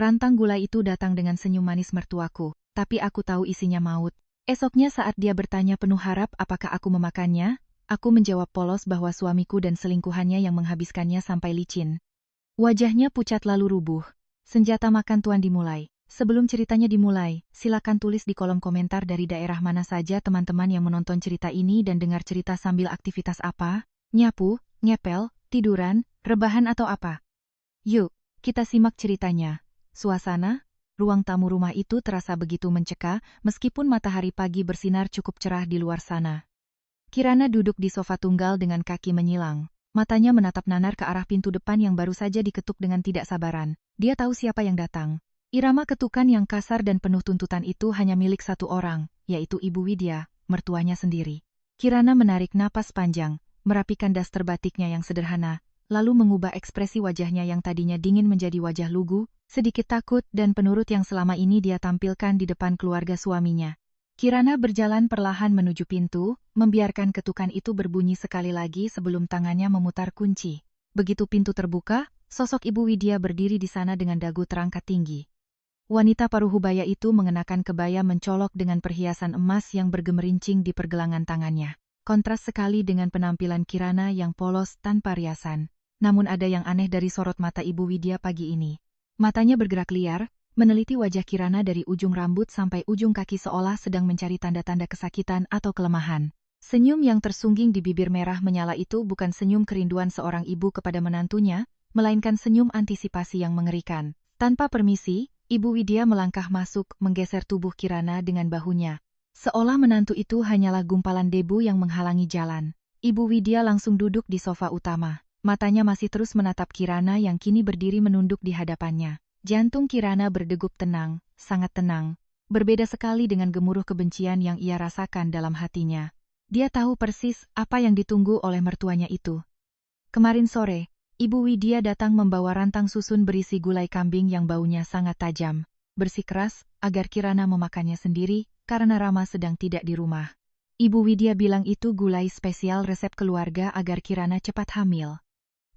Rantang gulai itu datang dengan senyum manis mertuaku, tapi aku tahu isinya maut. Esoknya saat dia bertanya penuh harap apakah aku memakannya, aku menjawab polos bahwa suamiku dan selingkuhannya yang menghabiskannya sampai licin. Wajahnya pucat lalu rubuh. Senjata makan tuan dimulai. Sebelum ceritanya dimulai, silakan tulis di kolom komentar dari daerah mana saja teman-teman yang menonton cerita ini dan dengar cerita sambil aktivitas apa, nyapu, ngepel, tiduran, rebahan atau apa. Yuk, kita simak ceritanya. Suasana, ruang tamu rumah itu terasa begitu mencekam, meskipun matahari pagi bersinar cukup cerah di luar sana. Kirana duduk di sofa tunggal dengan kaki menyilang. Matanya menatap nanar ke arah pintu depan yang baru saja diketuk dengan tidak sabaran. Dia tahu siapa yang datang. Irama ketukan yang kasar dan penuh tuntutan itu hanya milik satu orang, yaitu Ibu Widya, mertuanya sendiri. Kirana menarik napas panjang, merapikan daster batiknya yang sederhana, lalu mengubah ekspresi wajahnya yang tadinya dingin menjadi wajah lugu, sedikit takut dan penurut yang selama ini dia tampilkan di depan keluarga suaminya. Kirana berjalan perlahan menuju pintu, membiarkan ketukan itu berbunyi sekali lagi sebelum tangannya memutar kunci. Begitu pintu terbuka, sosok Ibu Widya berdiri di sana dengan dagu terangkat tinggi. Wanita paruhbaya itu mengenakan kebaya mencolok dengan perhiasan emas yang bergemerincing di pergelangan tangannya. Kontras sekali dengan penampilan Kirana yang polos tanpa riasan. Namun ada yang aneh dari sorot mata Ibu Widya pagi ini. Matanya bergerak liar, meneliti wajah Kirana dari ujung rambut sampai ujung kaki seolah sedang mencari tanda-tanda kesakitan atau kelemahan. Senyum yang tersungging di bibir merah menyala itu bukan senyum kerinduan seorang ibu kepada menantunya, melainkan senyum antisipasi yang mengerikan. Tanpa permisi, Ibu Widya melangkah masuk, menggeser tubuh Kirana dengan bahunya. Seolah menantu itu hanyalah gumpalan debu yang menghalangi jalan. Ibu Widya langsung duduk di sofa utama. Matanya masih terus menatap Kirana yang kini berdiri menunduk di hadapannya. Jantung Kirana berdegup tenang, sangat tenang. Berbeda sekali dengan gemuruh kebencian yang ia rasakan dalam hatinya. Dia tahu persis apa yang ditunggu oleh mertuanya itu. Kemarin sore, Ibu Widya datang membawa rantang susun berisi gulai kambing yang baunya sangat tajam. Bersikeras, agar Kirana memakannya sendiri, karena Rama sedang tidak di rumah. Ibu Widya bilang itu gulai spesial resep keluarga agar Kirana cepat hamil.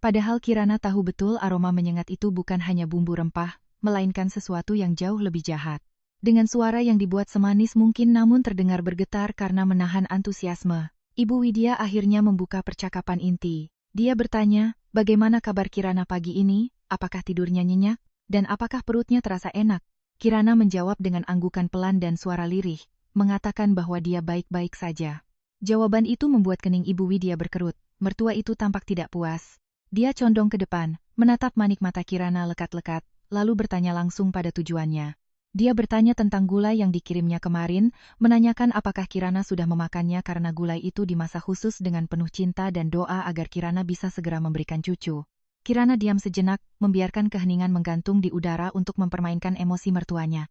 Padahal Kirana tahu betul aroma menyengat itu bukan hanya bumbu rempah, melainkan sesuatu yang jauh lebih jahat. Dengan suara yang dibuat semanis mungkin namun terdengar bergetar karena menahan antusiasme, Ibu Widya akhirnya membuka percakapan inti. Dia bertanya, bagaimana kabar Kirana pagi ini, apakah tidurnya nyenyak, dan apakah perutnya terasa enak? Kirana menjawab dengan anggukan pelan dan suara lirih, mengatakan bahwa dia baik-baik saja. Jawaban itu membuat kening Ibu Widya berkerut. Mertua itu tampak tidak puas. Dia condong ke depan, menatap manik mata Kirana lekat-lekat, lalu bertanya langsung pada tujuannya. Dia bertanya tentang gulai yang dikirimnya kemarin, menanyakan apakah Kirana sudah memakannya karena gulai itu dimasak khusus dengan penuh cinta dan doa agar Kirana bisa segera memberikan cucu. Kirana diam sejenak, membiarkan keheningan menggantung di udara untuk mempermainkan emosi mertuanya.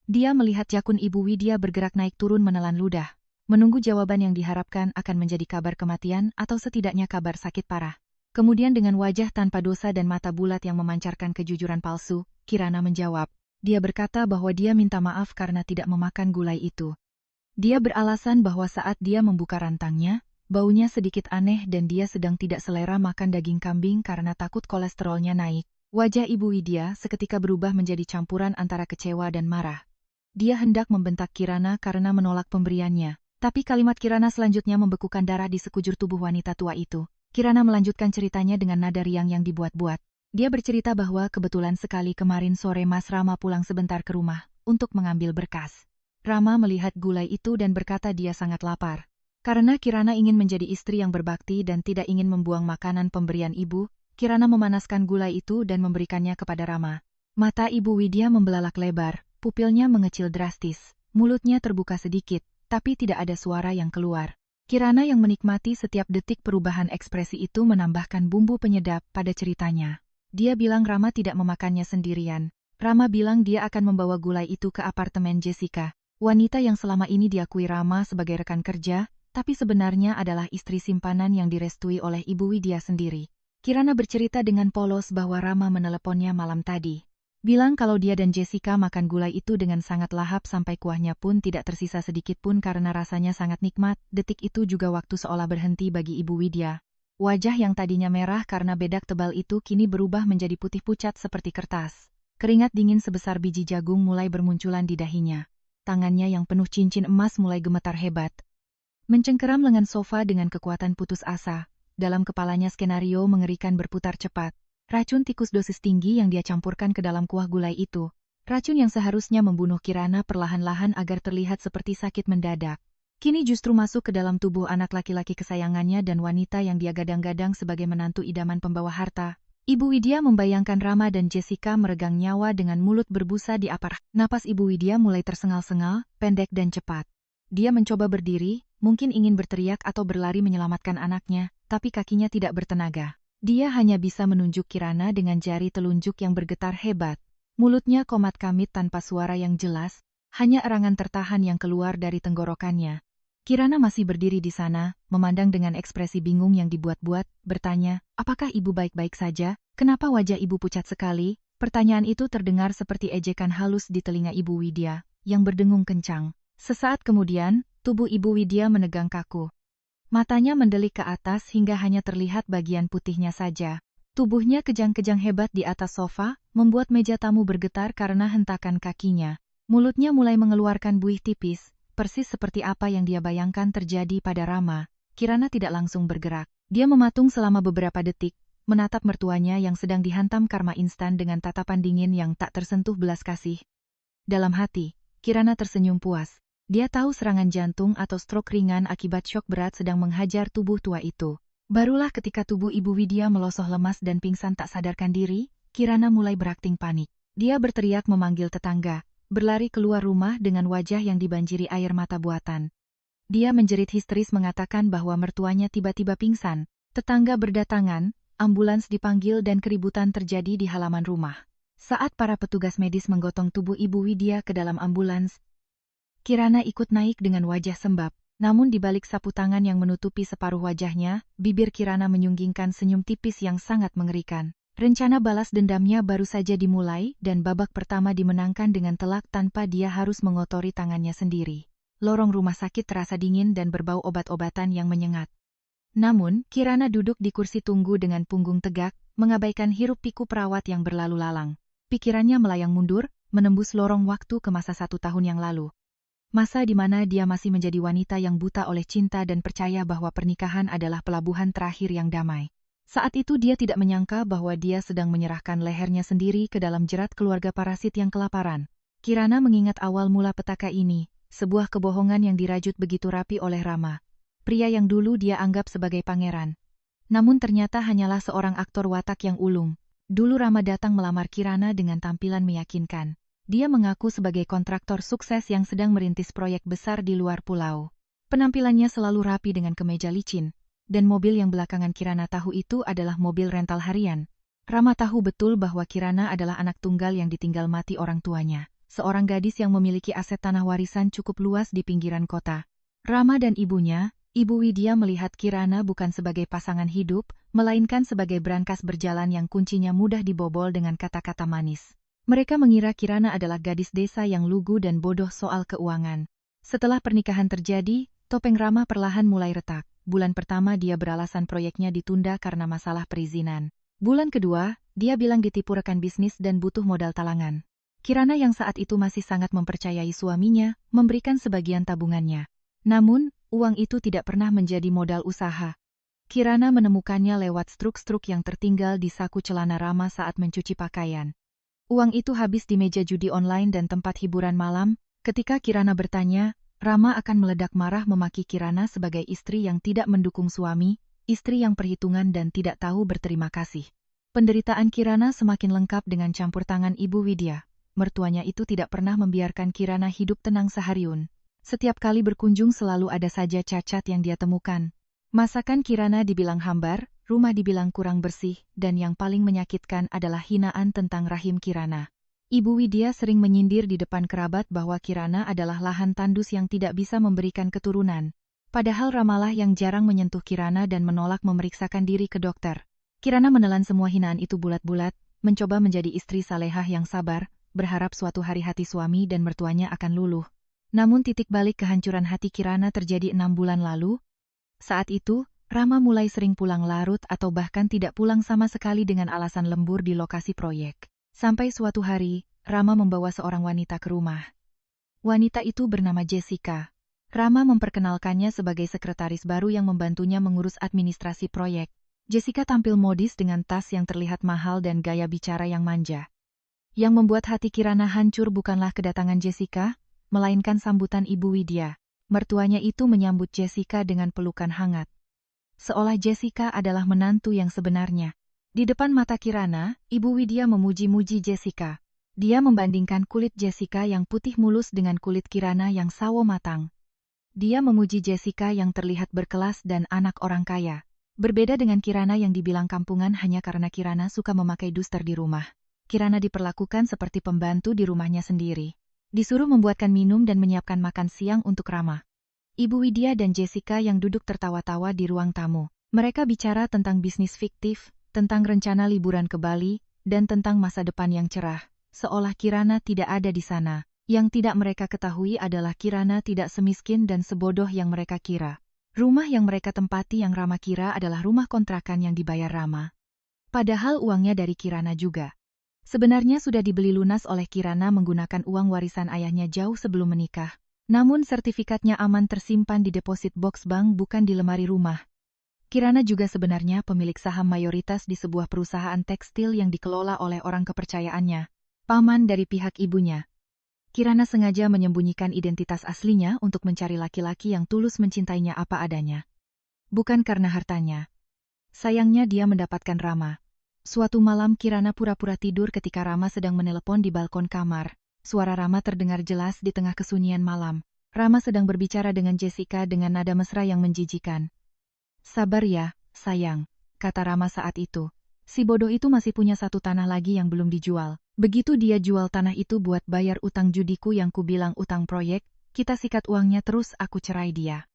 Dia melihat jakun Ibu Widya bergerak naik turun menelan ludah, menunggu jawaban yang diharapkan akan menjadi kabar kematian atau setidaknya kabar sakit parah. Kemudian dengan wajah tanpa dosa dan mata bulat yang memancarkan kejujuran palsu, Kirana menjawab. Dia berkata bahwa dia minta maaf karena tidak memakan gulai itu. Dia beralasan bahwa saat dia membuka rantangnya, baunya sedikit aneh dan dia sedang tidak selera makan daging kambing karena takut kolesterolnya naik. Wajah Ibu Widya seketika berubah menjadi campuran antara kecewa dan marah. Dia hendak membentak Kirana karena menolak pemberiannya, tapi kalimat Kirana selanjutnya membekukan darah di sekujur tubuh wanita tua itu. Kirana melanjutkan ceritanya dengan nada riang yang dibuat-buat. Dia bercerita bahwa kebetulan sekali kemarin sore Mas Rama pulang sebentar ke rumah untuk mengambil berkas. Rama melihat gulai itu dan berkata dia sangat lapar. Karena Kirana ingin menjadi istri yang berbakti dan tidak ingin membuang makanan pemberian ibu, Kirana memanaskan gulai itu dan memberikannya kepada Rama. Mata Ibu Widya membelalak lebar, pupilnya mengecil drastis, mulutnya terbuka sedikit, tapi tidak ada suara yang keluar. Kirana yang menikmati setiap detik perubahan ekspresi itu menambahkan bumbu penyedap pada ceritanya. Dia bilang Rama tidak memakannya sendirian. Rama bilang dia akan membawa gulai itu ke apartemen Jessica, wanita yang selama ini diakui Rama sebagai rekan kerja, tapi sebenarnya adalah istri simpanan yang direstui oleh Ibu Widya sendiri. Kirana bercerita dengan polos bahwa Rama meneleponnya malam tadi. Bilang kalau dia dan Jessica makan gulai itu dengan sangat lahap sampai kuahnya pun tidak tersisa sedikit pun karena rasanya sangat nikmat. Detik itu juga waktu seolah berhenti bagi Ibu Widya. Wajah yang tadinya merah karena bedak tebal itu kini berubah menjadi putih pucat seperti kertas. Keringat dingin sebesar biji jagung mulai bermunculan di dahinya. Tangannya yang penuh cincin emas mulai gemetar hebat. Mencengkeram lengan sofa dengan kekuatan putus asa. Dalam kepalanya skenario mengerikan berputar cepat. Racun tikus dosis tinggi yang dia campurkan ke dalam kuah gulai itu. Racun yang seharusnya membunuh Kirana perlahan-lahan agar terlihat seperti sakit mendadak. Kini justru masuk ke dalam tubuh anak laki-laki kesayangannya dan wanita yang dia gadang-gadang sebagai menantu idaman pembawa harta. Ibu Widya membayangkan Rama dan Jessica meregang nyawa dengan mulut berbusa di apar. Napas Ibu Widya mulai tersengal-sengal, pendek dan cepat. Dia mencoba berdiri, mungkin ingin berteriak atau berlari menyelamatkan anaknya, tapi kakinya tidak bertenaga. Dia hanya bisa menunjuk Kirana dengan jari telunjuk yang bergetar hebat. Mulutnya komat kamit tanpa suara yang jelas, hanya erangan tertahan yang keluar dari tenggorokannya. Kirana masih berdiri di sana, memandang dengan ekspresi bingung yang dibuat-buat, bertanya, "Apakah ibu baik-baik saja? Kenapa wajah ibu pucat sekali?" Pertanyaan itu terdengar seperti ejekan halus di telinga Ibu Widya, yang berdengung kencang. Sesaat kemudian, tubuh Ibu Widya menegang kaku. Matanya mendelik ke atas hingga hanya terlihat bagian putihnya saja. Tubuhnya kejang-kejang hebat di atas sofa, membuat meja tamu bergetar karena hentakan kakinya. Mulutnya mulai mengeluarkan buih tipis, persis seperti apa yang dia bayangkan terjadi pada Rama. Kirana tidak langsung bergerak. Dia mematung selama beberapa detik, menatap mertuanya yang sedang dihantam karma instan dengan tatapan dingin yang tak tersentuh belas kasih. Dalam hati, Kirana tersenyum puas. Dia tahu serangan jantung atau stroke ringan akibat syok berat sedang menghajar tubuh tua itu. Barulah ketika tubuh Ibu Widya melosoh lemas dan pingsan tak sadarkan diri, Kirana mulai berakting panik. Dia berteriak memanggil tetangga, berlari keluar rumah dengan wajah yang dibanjiri air mata buatan. Dia menjerit histeris mengatakan bahwa mertuanya tiba-tiba pingsan. Tetangga berdatangan, ambulans dipanggil dan keributan terjadi di halaman rumah. Saat para petugas medis menggotong tubuh Ibu Widya ke dalam ambulans, Kirana ikut naik dengan wajah sembab. Namun di balik sapu tangan yang menutupi separuh wajahnya, bibir Kirana menyunggingkan senyum tipis yang sangat mengerikan. Rencana balas dendamnya baru saja dimulai dan babak pertama dimenangkan dengan telak tanpa dia harus mengotori tangannya sendiri. Lorong rumah sakit terasa dingin dan berbau obat-obatan yang menyengat. Namun, Kirana duduk di kursi tunggu dengan punggung tegak, mengabaikan hiruk-pikuk perawat yang berlalu lalang. Pikirannya melayang mundur, menembus lorong waktu ke masa 1 tahun yang lalu. Masa di mana dia masih menjadi wanita yang buta oleh cinta dan percaya bahwa pernikahan adalah pelabuhan terakhir yang damai. Saat itu dia tidak menyangka bahwa dia sedang menyerahkan lehernya sendiri ke dalam jerat keluarga parasit yang kelaparan. Kirana mengingat awal mula petaka ini, sebuah kebohongan yang dirajut begitu rapi oleh Rama. Pria yang dulu dia anggap sebagai pangeran. Namun ternyata hanyalah seorang aktor watak yang ulung. Dulu Rama datang melamar Kirana dengan tampilan meyakinkan. Dia mengaku sebagai kontraktor sukses yang sedang merintis proyek besar di luar pulau. Penampilannya selalu rapi dengan kemeja licin, dan mobil yang belakangan Kirana tahu itu adalah mobil rental harian. Rama tahu betul bahwa Kirana adalah anak tunggal yang ditinggal mati orang tuanya, seorang gadis yang memiliki aset tanah warisan cukup luas di pinggiran kota. Rama dan ibunya, Ibu Widya melihat Kirana bukan sebagai pasangan hidup, melainkan sebagai brankas berjalan yang kuncinya mudah dibobol dengan kata-kata manis. Mereka mengira Kirana adalah gadis desa yang lugu dan bodoh soal keuangan. Setelah pernikahan terjadi, topeng Rama perlahan mulai retak. Bulan pertama dia beralasan proyeknya ditunda karena masalah perizinan. Bulan kedua, dia bilang ditipu rekan bisnis dan butuh modal talangan. Kirana yang saat itu masih sangat mempercayai suaminya, memberikan sebagian tabungannya. Namun, uang itu tidak pernah menjadi modal usaha. Kirana menemukannya lewat struk-struk yang tertinggal di saku celana Rama saat mencuci pakaian. Uang itu habis di meja judi online dan tempat hiburan malam. Ketika Kirana bertanya, Rama akan meledak marah memaki Kirana sebagai istri yang tidak mendukung suami, istri yang perhitungan dan tidak tahu berterima kasih. Penderitaan Kirana semakin lengkap dengan campur tangan Ibu Widya. Mertuanya itu tidak pernah membiarkan Kirana hidup tenang sehariun. Setiap kali berkunjung selalu ada saja cacat yang dia temukan. Masakan Kirana dibilang hambar, rumah dibilang kurang bersih, dan yang paling menyakitkan adalah hinaan tentang rahim Kirana. Ibu Widya sering menyindir di depan kerabat bahwa Kirana adalah lahan tandus yang tidak bisa memberikan keturunan. Padahal Ramalah yang jarang menyentuh Kirana dan menolak memeriksakan diri ke dokter. Kirana menelan semua hinaan itu bulat-bulat, mencoba menjadi istri salehah yang sabar, berharap suatu hari hati suami dan mertuanya akan luluh. Namun titik balik kehancuran hati Kirana terjadi 6 bulan lalu. Saat itu, Rama mulai sering pulang larut atau bahkan tidak pulang sama sekali dengan alasan lembur di lokasi proyek. Sampai suatu hari, Rama membawa seorang wanita ke rumah. Wanita itu bernama Jessica. Rama memperkenalkannya sebagai sekretaris baru yang membantunya mengurus administrasi proyek. Jessica tampil modis dengan tas yang terlihat mahal dan gaya bicara yang manja. Yang membuat hati Kirana hancur bukanlah kedatangan Jessica, melainkan sambutan Ibu Widya. Mertuanya itu menyambut Jessica dengan pelukan hangat. Seolah Jessica adalah menantu yang sebenarnya. Di depan mata Kirana, Ibu Widya memuji-muji Jessica. Dia membandingkan kulit Jessica yang putih mulus dengan kulit Kirana yang sawo matang. Dia memuji Jessica yang terlihat berkelas dan anak orang kaya. Berbeda dengan Kirana yang dibilang kampungan hanya karena Kirana suka memakai duster di rumah. Kirana diperlakukan seperti pembantu di rumahnya sendiri. Disuruh membuatkan minum dan menyiapkan makan siang untuk Rama. Ibu Widya dan Jessica yang duduk tertawa-tawa di ruang tamu. Mereka bicara tentang bisnis fiktif, tentang rencana liburan ke Bali, dan tentang masa depan yang cerah. Seolah Kirana tidak ada di sana. Yang tidak mereka ketahui adalah Kirana tidak semiskin dan sebodoh yang mereka kira. Rumah yang mereka tempati yang Rama kira adalah rumah kontrakan yang dibayar Rama. Padahal uangnya dari Kirana juga. Sebenarnya sudah dibeli lunas oleh Kirana menggunakan uang warisan ayahnya jauh sebelum menikah. Namun sertifikatnya aman tersimpan di deposit box bank bukan di lemari rumah. Kirana juga sebenarnya pemilik saham mayoritas di sebuah perusahaan tekstil yang dikelola oleh orang kepercayaannya, paman dari pihak ibunya. Kirana sengaja menyembunyikan identitas aslinya untuk mencari laki-laki yang tulus mencintainya apa adanya. Bukan karena hartanya. Sayangnya dia mendapatkan Rama. Suatu malam Kirana pura-pura tidur ketika Rama sedang menelepon di balkon kamar. Suara Rama terdengar jelas di tengah kesunyian malam. Rama sedang berbicara dengan Jessica dengan nada mesra yang menjijikan. "Sabar ya, sayang," kata Rama saat itu. Si bodoh itu masih punya satu tanah lagi yang belum dijual. Begitu dia jual tanah itu buat bayar utang judiku yang kubilang utang proyek, kita sikat uangnya terus aku cerai dia.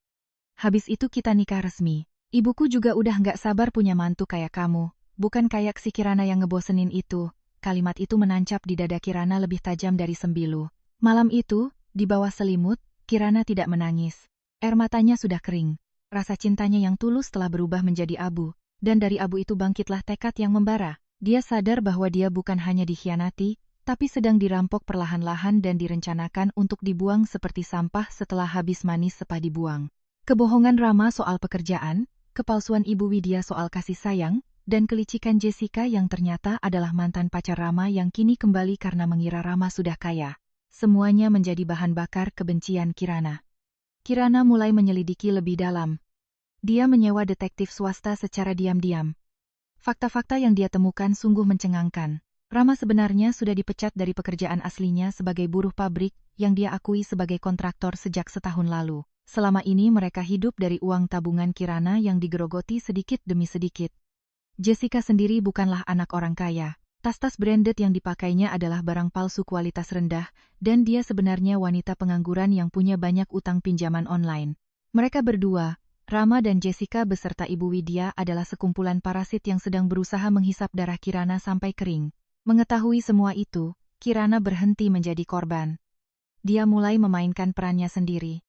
Habis itu kita nikah resmi. Ibuku juga udah nggak sabar punya mantu kayak kamu, bukan kayak si Kirana yang ngebosenin itu. Kalimat itu menancap di dada Kirana lebih tajam dari sembilu. Malam itu, di bawah selimut, Kirana tidak menangis. Air matanya sudah kering. Rasa cintanya yang tulus telah berubah menjadi abu, dan dari abu itu bangkitlah tekad yang membara. Dia sadar bahwa dia bukan hanya dikhianati, tapi sedang dirampok perlahan-lahan dan direncanakan untuk dibuang seperti sampah setelah habis manis sepah dibuang. Kebohongan Rama soal pekerjaan, kepalsuan Ibu Widya soal kasih sayang, dan kelicikan Jessica yang ternyata adalah mantan pacar Rama yang kini kembali karena mengira Rama sudah kaya. Semuanya menjadi bahan bakar kebencian Kirana. Kirana mulai menyelidiki lebih dalam. Dia menyewa detektif swasta secara diam-diam. Fakta-fakta yang dia temukan sungguh mencengangkan. Rama sebenarnya sudah dipecat dari pekerjaan aslinya sebagai buruh pabrik yang dia akui sebagai kontraktor sejak setahun lalu. Selama ini mereka hidup dari uang tabungan Kirana yang digerogoti sedikit demi sedikit. Jessica sendiri bukanlah anak orang kaya. Tas-tas branded yang dipakainya adalah barang palsu kualitas rendah, dan dia sebenarnya wanita pengangguran yang punya banyak utang pinjaman online. Mereka berdua, Rama dan Jessica beserta Ibu Widya adalah sekumpulan parasit yang sedang berusaha menghisap darah Kirana sampai kering. Mengetahui semua itu, Kirana berhenti menjadi korban. Dia mulai memainkan perannya sendiri.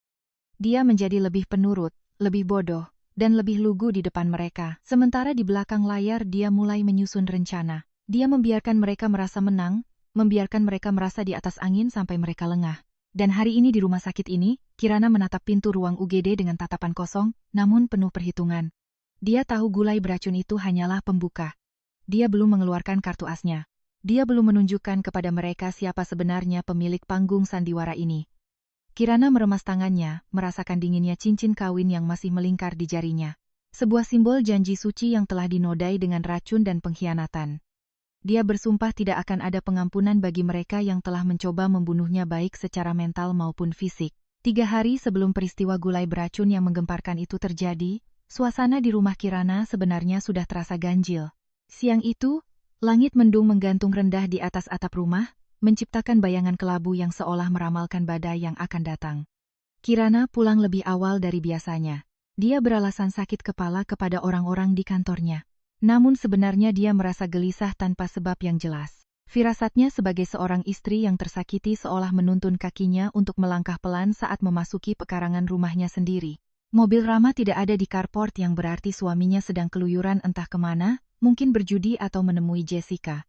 Dia menjadi lebih penurut, lebih bodoh, dan lebih lugu di depan mereka. Sementara di belakang layar dia mulai menyusun rencana. Dia membiarkan mereka merasa menang, membiarkan mereka merasa di atas angin sampai mereka lengah. Dan hari ini di rumah sakit ini, Kirana menatap pintu ruang UGD dengan tatapan kosong, namun penuh perhitungan. Dia tahu gulai beracun itu hanyalah pembuka. Dia belum mengeluarkan kartu asnya. Dia belum menunjukkan kepada mereka siapa sebenarnya pemilik panggung sandiwara ini. Kirana meremas tangannya, merasakan dinginnya cincin kawin yang masih melingkar di jarinya. Sebuah simbol janji suci yang telah dinodai dengan racun dan pengkhianatan. Dia bersumpah tidak akan ada pengampunan bagi mereka yang telah mencoba membunuhnya baik secara mental maupun fisik. 3 hari sebelum peristiwa gulai beracun yang menggemparkan itu terjadi, suasana di rumah Kirana sebenarnya sudah terasa ganjil. Siang itu, langit mendung menggantung rendah di atas atap rumah, menciptakan bayangan kelabu yang seolah meramalkan badai yang akan datang. Kirana pulang lebih awal dari biasanya. Dia beralasan sakit kepala kepada orang-orang di kantornya. Namun sebenarnya dia merasa gelisah tanpa sebab yang jelas. Firasatnya sebagai seorang istri yang tersakiti seolah menuntun kakinya untuk melangkah pelan saat memasuki pekarangan rumahnya sendiri. Mobil Rama tidak ada di carport yang berarti suaminya sedang keluyuran entah kemana, mungkin berjudi atau menemui Jessica.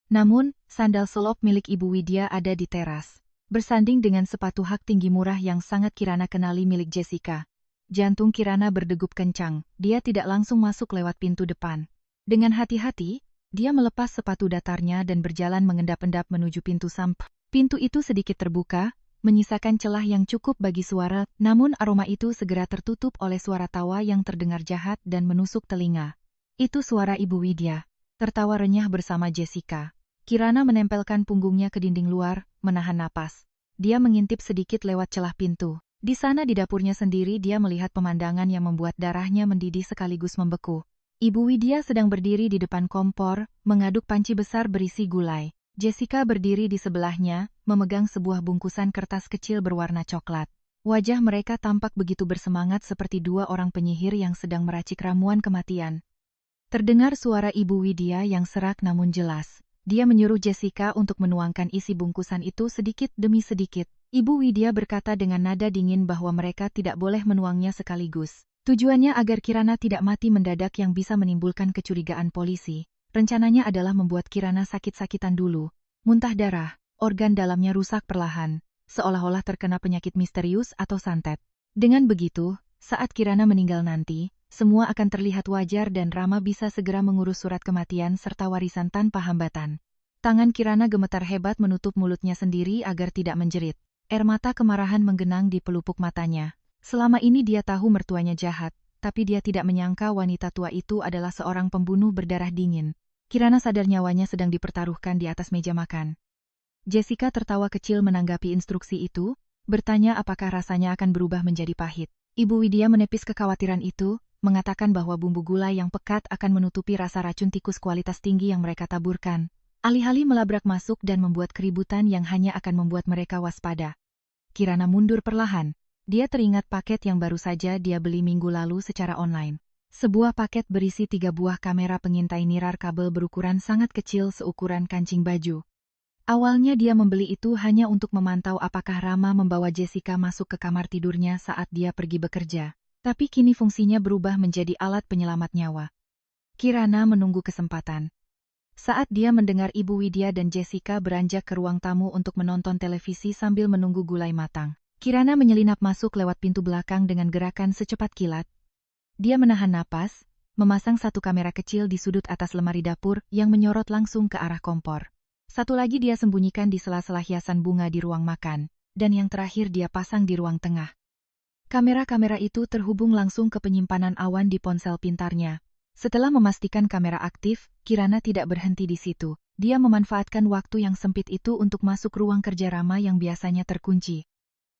Namun, sandal selop milik Ibu Widya ada di teras. Bersanding dengan sepatu hak tinggi murah yang sangat Kirana kenali milik Jessica. Jantung Kirana berdegup kencang, dia tidak langsung masuk lewat pintu depan. Dengan hati-hati, dia melepas sepatu datarnya dan berjalan mengendap-endap menuju pintu samping. Pintu itu sedikit terbuka, menyisakan celah yang cukup bagi suara, namun aroma itu segera tertutup oleh suara tawa yang terdengar jahat dan menusuk telinga. Itu suara Ibu Widya, tertawa renyah bersama Jessica. Kirana menempelkan punggungnya ke dinding luar, menahan napas. Dia mengintip sedikit lewat celah pintu. Di sana di dapurnya sendiri dia melihat pemandangan yang membuat darahnya mendidih sekaligus membeku. Ibu Widya sedang berdiri di depan kompor, mengaduk panci besar berisi gulai. Jessica berdiri di sebelahnya, memegang sebuah bungkusan kertas kecil berwarna coklat. Wajah mereka tampak begitu bersemangat seperti dua orang penyihir yang sedang meracik ramuan kematian. Terdengar suara Ibu Widya yang serak namun jelas. Dia menyuruh Jessica untuk menuangkan isi bungkusan itu sedikit demi sedikit. Ibu Widya berkata dengan nada dingin bahwa mereka tidak boleh menuangnya sekaligus. Tujuannya agar Kirana tidak mati mendadak yang bisa menimbulkan kecurigaan polisi. Rencananya adalah membuat Kirana sakit-sakitan dulu. Muntah darah, organ dalamnya rusak perlahan, seolah-olah terkena penyakit misterius atau santet. Dengan begitu, saat Kirana meninggal nanti, semua akan terlihat wajar dan Rama bisa segera mengurus surat kematian serta warisan tanpa hambatan. Tangan Kirana gemetar hebat menutup mulutnya sendiri agar tidak menjerit. Air mata kemarahan menggenang di pelupuk matanya. Selama ini dia tahu mertuanya jahat, tapi dia tidak menyangka wanita tua itu adalah seorang pembunuh berdarah dingin. Kirana sadar nyawanya sedang dipertaruhkan di atas meja makan. Jessica tertawa kecil menanggapi instruksi itu, bertanya apakah rasanya akan berubah menjadi pahit. Ibu Widya menepis kekhawatiran itu, mengatakan bahwa bumbu gula yang pekat akan menutupi rasa racun tikus kualitas tinggi yang mereka taburkan. Alih-alih melabrak masuk dan membuat keributan yang hanya akan membuat mereka waspada. Kirana mundur perlahan. Dia teringat paket yang baru saja dia beli minggu lalu secara online. Sebuah paket berisi 3 buah kamera pengintai nirar kabel berukuran sangat kecil seukuran kancing baju. Awalnya dia membeli itu hanya untuk memantau apakah Rama membawa Jessica masuk ke kamar tidurnya saat dia pergi bekerja. Tapi kini fungsinya berubah menjadi alat penyelamat nyawa. Kirana menunggu kesempatan. Saat dia mendengar Ibu Widya dan Jessica beranjak ke ruang tamu untuk menonton televisi sambil menunggu gulai matang, Kirana menyelinap masuk lewat pintu belakang dengan gerakan secepat kilat. Dia menahan napas, memasang satu kamera kecil di sudut atas lemari dapur yang menyorot langsung ke arah kompor. Satu lagi dia sembunyikan di sela-sela hiasan bunga di ruang makan, dan yang terakhir dia pasang di ruang tengah. Kamera-kamera itu terhubung langsung ke penyimpanan awan di ponsel pintarnya. Setelah memastikan kamera aktif, Kirana tidak berhenti di situ. Dia memanfaatkan waktu yang sempit itu untuk masuk ruang kerja Rama yang biasanya terkunci.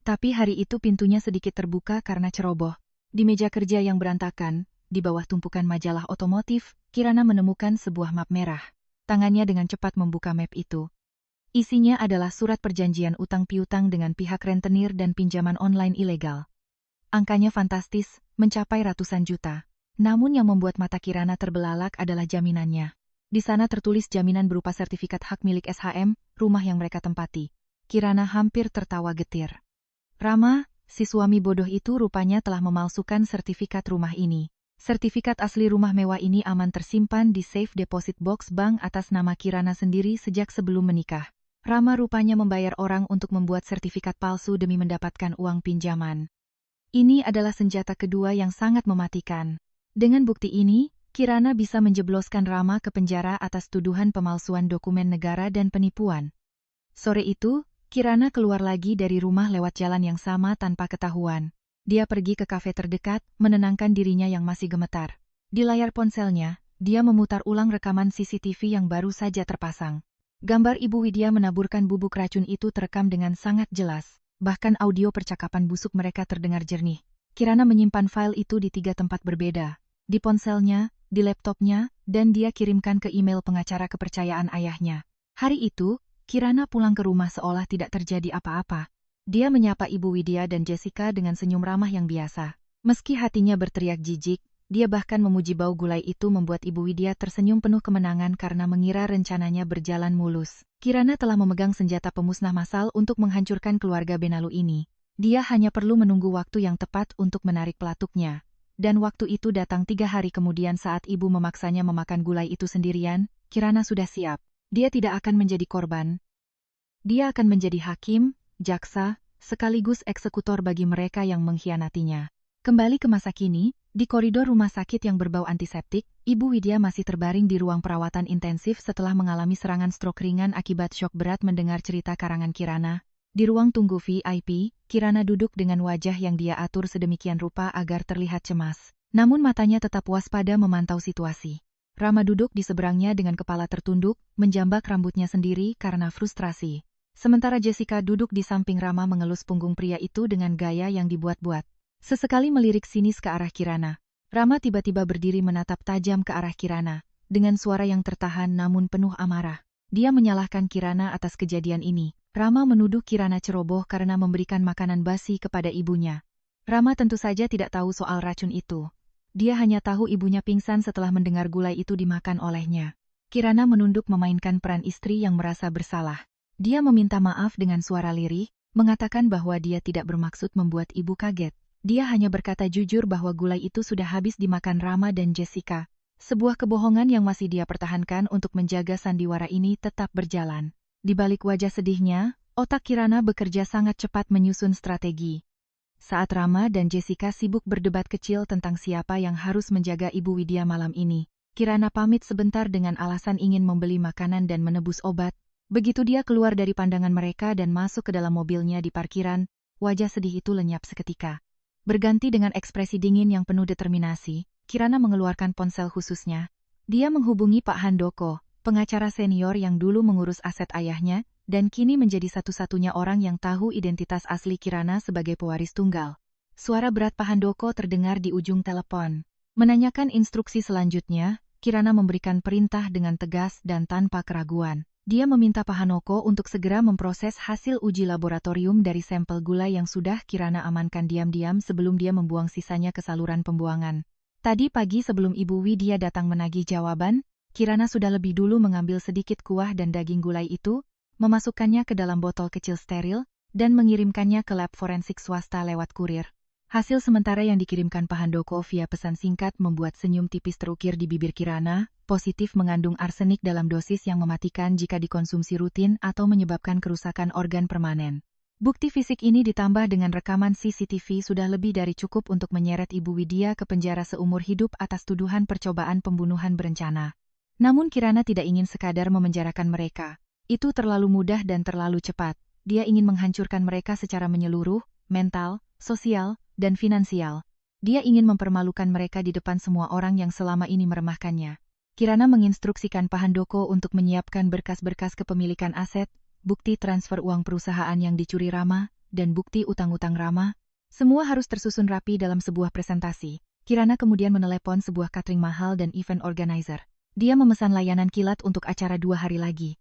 Tapi hari itu pintunya sedikit terbuka karena ceroboh. Di meja kerja yang berantakan, di bawah tumpukan majalah otomotif, Kirana menemukan sebuah map merah. Tangannya dengan cepat membuka map itu. Isinya adalah surat perjanjian utang piutang dengan pihak rentenir dan pinjaman online ilegal. Angkanya fantastis, mencapai ratusan juta. Namun yang membuat mata Kirana terbelalak adalah jaminannya. Di sana tertulis jaminan berupa sertifikat hak milik SHM, rumah yang mereka tempati. Kirana hampir tertawa getir. Rama, si suami bodoh itu rupanya telah memalsukan sertifikat rumah ini. Sertifikat asli rumah mewah ini aman tersimpan di safe deposit box bank atas nama Kirana sendiri sejak sebelum menikah. Rama rupanya membayar orang untuk membuat sertifikat palsu demi mendapatkan uang pinjaman. Ini adalah senjata kedua yang sangat mematikan. Dengan bukti ini, Kirana bisa menjebloskan Rama ke penjara atas tuduhan pemalsuan dokumen negara dan penipuan. Sore itu, Kirana keluar lagi dari rumah lewat jalan yang sama tanpa ketahuan. Dia pergi ke kafe terdekat, menenangkan dirinya yang masih gemetar. Di layar ponselnya, dia memutar ulang rekaman CCTV yang baru saja terpasang. Gambar Ibu Widya menaburkan bubuk racun itu terekam dengan sangat jelas. Bahkan audio percakapan busuk mereka terdengar jernih. Kirana menyimpan file itu di 3 tempat berbeda. Di ponselnya, di laptopnya, dan dia kirimkan ke email pengacara kepercayaan ayahnya. Hari itu, Kirana pulang ke rumah seolah tidak terjadi apa-apa. Dia menyapa Ibu Widya dan Jessica dengan senyum ramah yang biasa. Meski hatinya berteriak jijik, dia bahkan memuji bau gulai itu membuat Ibu Widya tersenyum penuh kemenangan karena mengira rencananya berjalan mulus. Kirana telah memegang senjata pemusnah massal untuk menghancurkan keluarga Benalu ini. Dia hanya perlu menunggu waktu yang tepat untuk menarik pelatuknya. Dan waktu itu datang 3 hari kemudian saat ibu memaksanya memakan gulai itu sendirian, Kirana sudah siap. Dia tidak akan menjadi korban. Dia akan menjadi hakim, jaksa, sekaligus eksekutor bagi mereka yang mengkhianatinya. Kembali ke masa kini, di koridor rumah sakit yang berbau antiseptik, Ibu Widya masih terbaring di ruang perawatan intensif setelah mengalami serangan stroke ringan akibat syok berat mendengar cerita karangan Kirana. Di ruang tunggu VIP, Kirana duduk dengan wajah yang dia atur sedemikian rupa agar terlihat cemas. Namun matanya tetap waspada memantau situasi. Rama duduk di seberangnya dengan kepala tertunduk, menjambak rambutnya sendiri karena frustrasi. Sementara Jessica duduk di samping Rama mengelus punggung pria itu dengan gaya yang dibuat-buat. Sesekali melirik sinis ke arah Kirana. Rama tiba-tiba berdiri menatap tajam ke arah Kirana, dengan suara yang tertahan namun penuh amarah. Dia menyalahkan Kirana atas kejadian ini. Rama menuduh Kirana ceroboh karena memberikan makanan basi kepada ibunya. Rama tentu saja tidak tahu soal racun itu. Dia hanya tahu ibunya pingsan setelah mendengar gulai itu dimakan olehnya. Kirana menunduk memainkan peran istri yang merasa bersalah. Dia meminta maaf dengan suara lirih, mengatakan bahwa dia tidak bermaksud membuat ibu kaget. Dia hanya berkata jujur bahwa gulai itu sudah habis dimakan Rama dan Jessica. Sebuah kebohongan yang masih dia pertahankan untuk menjaga sandiwara ini tetap berjalan. Di balik wajah sedihnya, otak Kirana bekerja sangat cepat menyusun strategi. Saat Rama dan Jessica sibuk berdebat kecil tentang siapa yang harus menjaga Ibu Widya malam ini, Kirana pamit sebentar dengan alasan ingin membeli makanan dan menebus obat. Begitu dia keluar dari pandangan mereka dan masuk ke dalam mobilnya di parkiran, wajah sedih itu lenyap seketika. Berganti dengan ekspresi dingin yang penuh determinasi, Kirana mengeluarkan ponsel khususnya. Dia menghubungi Pak Handoko, pengacara senior yang dulu mengurus aset ayahnya, dan kini menjadi satu-satunya orang yang tahu identitas asli Kirana sebagai pewaris tunggal. Suara berat Pak Handoko terdengar di ujung telepon. Menanyakan instruksi selanjutnya, Kirana memberikan perintah dengan tegas dan tanpa keraguan. Dia meminta Pak Handoko untuk segera memproses hasil uji laboratorium dari sampel gula yang sudah Kirana amankan diam-diam sebelum dia membuang sisanya ke saluran pembuangan. Tadi pagi sebelum Ibu Widya datang menagih jawaban, Kirana sudah lebih dulu mengambil sedikit kuah dan daging gulai itu, memasukkannya ke dalam botol kecil steril, dan mengirimkannya ke lab forensik swasta lewat kurir. Hasil sementara yang dikirimkan Pak Handoko via pesan singkat membuat senyum tipis terukir di bibir Kirana, positif mengandung arsenik dalam dosis yang mematikan jika dikonsumsi rutin atau menyebabkan kerusakan organ permanen. Bukti fisik ini ditambah dengan rekaman CCTV sudah lebih dari cukup untuk menyeret Ibu Widya ke penjara seumur hidup atas tuduhan percobaan pembunuhan berencana. Namun Kirana tidak ingin sekadar memenjarakan mereka. Itu terlalu mudah dan terlalu cepat. Dia ingin menghancurkan mereka secara menyeluruh, mental, sosial, dan finansial. Dia ingin mempermalukan mereka di depan semua orang yang selama ini meremahkannya. Kirana menginstruksikan Pak Handoko untuk menyiapkan berkas-berkas kepemilikan aset, bukti transfer uang perusahaan yang dicuri Rama, dan bukti utang-utang Rama. Semua harus tersusun rapi dalam sebuah presentasi. Kirana kemudian menelepon sebuah catering mahal dan event organizer. Dia memesan layanan kilat untuk acara 2 hari lagi.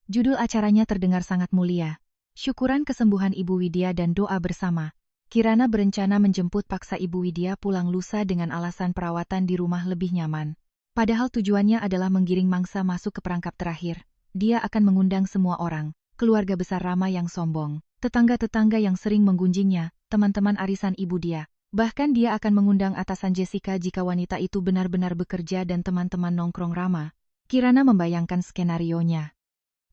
Judul acaranya terdengar sangat mulia. Syukuran kesembuhan Ibu Widya dan doa bersama. Kirana berencana menjemput paksa Ibu Widya pulang lusa dengan alasan perawatan di rumah lebih nyaman. Padahal tujuannya adalah menggiring mangsa masuk ke perangkap terakhir. Dia akan mengundang semua orang, keluarga besar Rama yang sombong, tetangga-tetangga yang sering menggunjingnya, teman-teman arisan ibu dia. Bahkan dia akan mengundang atasan Jessica jika wanita itu benar-benar bekerja dan teman-teman nongkrong Rama. Kirana membayangkan skenarionya.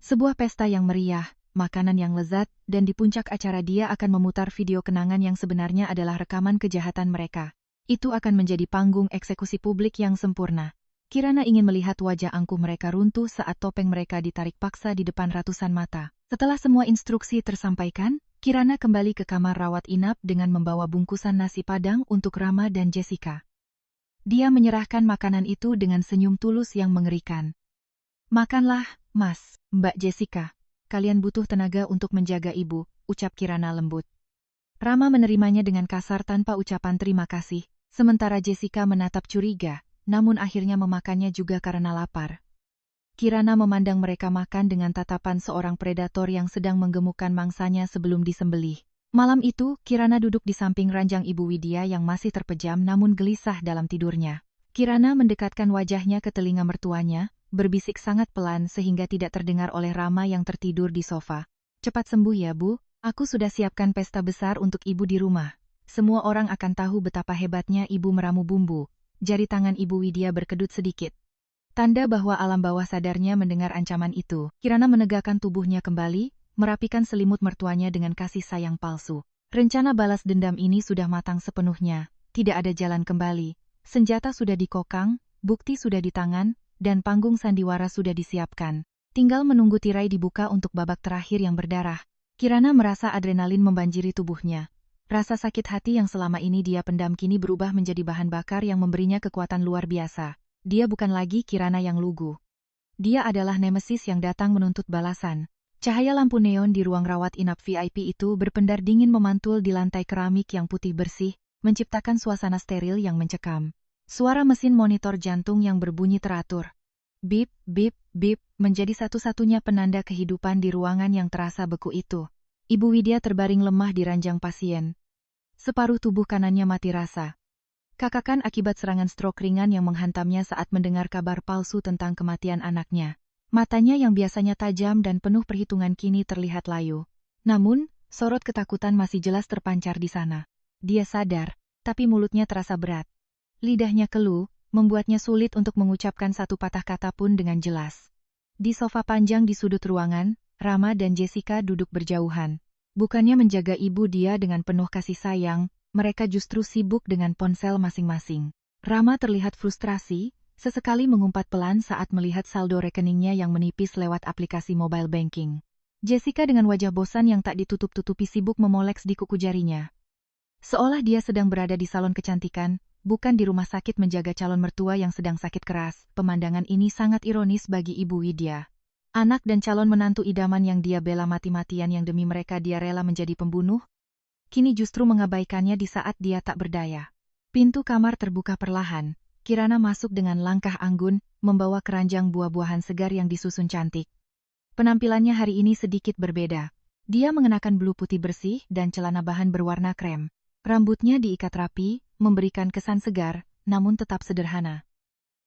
Sebuah pesta yang meriah, makanan yang lezat, dan di puncak acara dia akan memutar video kenangan yang sebenarnya adalah rekaman kejahatan mereka. Itu akan menjadi panggung eksekusi publik yang sempurna. Kirana ingin melihat wajah angkuh mereka runtuh saat topeng mereka ditarik paksa di depan ratusan mata. Setelah semua instruksi tersampaikan, Kirana kembali ke kamar rawat inap dengan membawa bungkusan nasi padang untuk Rama dan Jessica. Dia menyerahkan makanan itu dengan senyum tulus yang mengerikan. "Makanlah, Mas, Mbak Jessica. Kalian butuh tenaga untuk menjaga ibu," ucap Kirana lembut. Rama menerimanya dengan kasar tanpa ucapan terima kasih, sementara Jessica menatap curiga, namun akhirnya memakannya juga karena lapar. Kirana memandang mereka makan dengan tatapan seorang predator yang sedang menggemukkan mangsanya sebelum disembelih. Malam itu, Kirana duduk di samping ranjang Ibu Widya yang masih terpejam namun gelisah dalam tidurnya. Kirana mendekatkan wajahnya ke telinga mertuanya, berbisik sangat pelan sehingga tidak terdengar oleh Rama yang tertidur di sofa. "Cepat sembuh ya, Bu. Aku sudah siapkan pesta besar untuk Ibu di rumah. Semua orang akan tahu betapa hebatnya Ibu meramu bumbu." Jari tangan Ibu Widya berkedut sedikit. Tanda bahwa alam bawah sadarnya mendengar ancaman itu. Kirana menegakkan tubuhnya kembali, merapikan selimut mertuanya dengan kasih sayang palsu. Rencana balas dendam ini sudah matang sepenuhnya. Tidak ada jalan kembali. Senjata sudah dikokang, bukti sudah di tangan, dan panggung sandiwara sudah disiapkan. Tinggal menunggu tirai dibuka untuk babak terakhir yang berdarah. Kirana merasa adrenalin membanjiri tubuhnya. Rasa sakit hati yang selama ini dia pendam kini berubah menjadi bahan bakar yang memberinya kekuatan luar biasa. Dia bukan lagi Kirana yang lugu. Dia adalah Nemesis yang datang menuntut balasan. Cahaya lampu neon di ruang rawat inap VIP itu berpendar dingin memantul di lantai keramik yang putih bersih, menciptakan suasana steril yang mencekam. Suara mesin monitor jantung yang berbunyi teratur. Bip, bip, bip, menjadi satu-satunya penanda kehidupan di ruangan yang terasa beku itu. Ibu Widya terbaring lemah di ranjang pasien. Separuh tubuh kanannya mati rasa. Kakakan akibat serangan stroke ringan yang menghantamnya saat mendengar kabar palsu tentang kematian anaknya. Matanya yang biasanya tajam dan penuh perhitungan kini terlihat layu. Namun, sorot ketakutan masih jelas terpancar di sana. Dia sadar, tapi mulutnya terasa berat. Lidahnya keluh, membuatnya sulit untuk mengucapkan satu patah kata pun dengan jelas. Di sofa panjang di sudut ruangan, Rama dan Jessica duduk berjauhan. Bukannya menjaga ibu dia dengan penuh kasih sayang, mereka justru sibuk dengan ponsel masing-masing. Rama terlihat frustrasi, sesekali mengumpat pelan saat melihat saldo rekeningnya yang menipis lewat aplikasi mobile banking. Jessica dengan wajah bosan yang tak ditutup-tutupi sibuk memoleks di kuku jarinya. Seolah dia sedang berada di salon kecantikan, bukan di rumah sakit menjaga calon mertua yang sedang sakit keras. Pemandangan ini sangat ironis bagi Ibu Widya. Anak dan calon menantu idaman yang dia bela mati-matian yang demi mereka dia rela menjadi pembunuh, kini justru mengabaikannya di saat dia tak berdaya. Pintu kamar terbuka perlahan. Kirana masuk dengan langkah anggun, membawa keranjang buah-buahan segar yang disusun cantik. Penampilannya hari ini sedikit berbeda. Dia mengenakan blue putih bersih dan celana bahan berwarna krem. Rambutnya diikat rapi, memberikan kesan segar, namun tetap sederhana.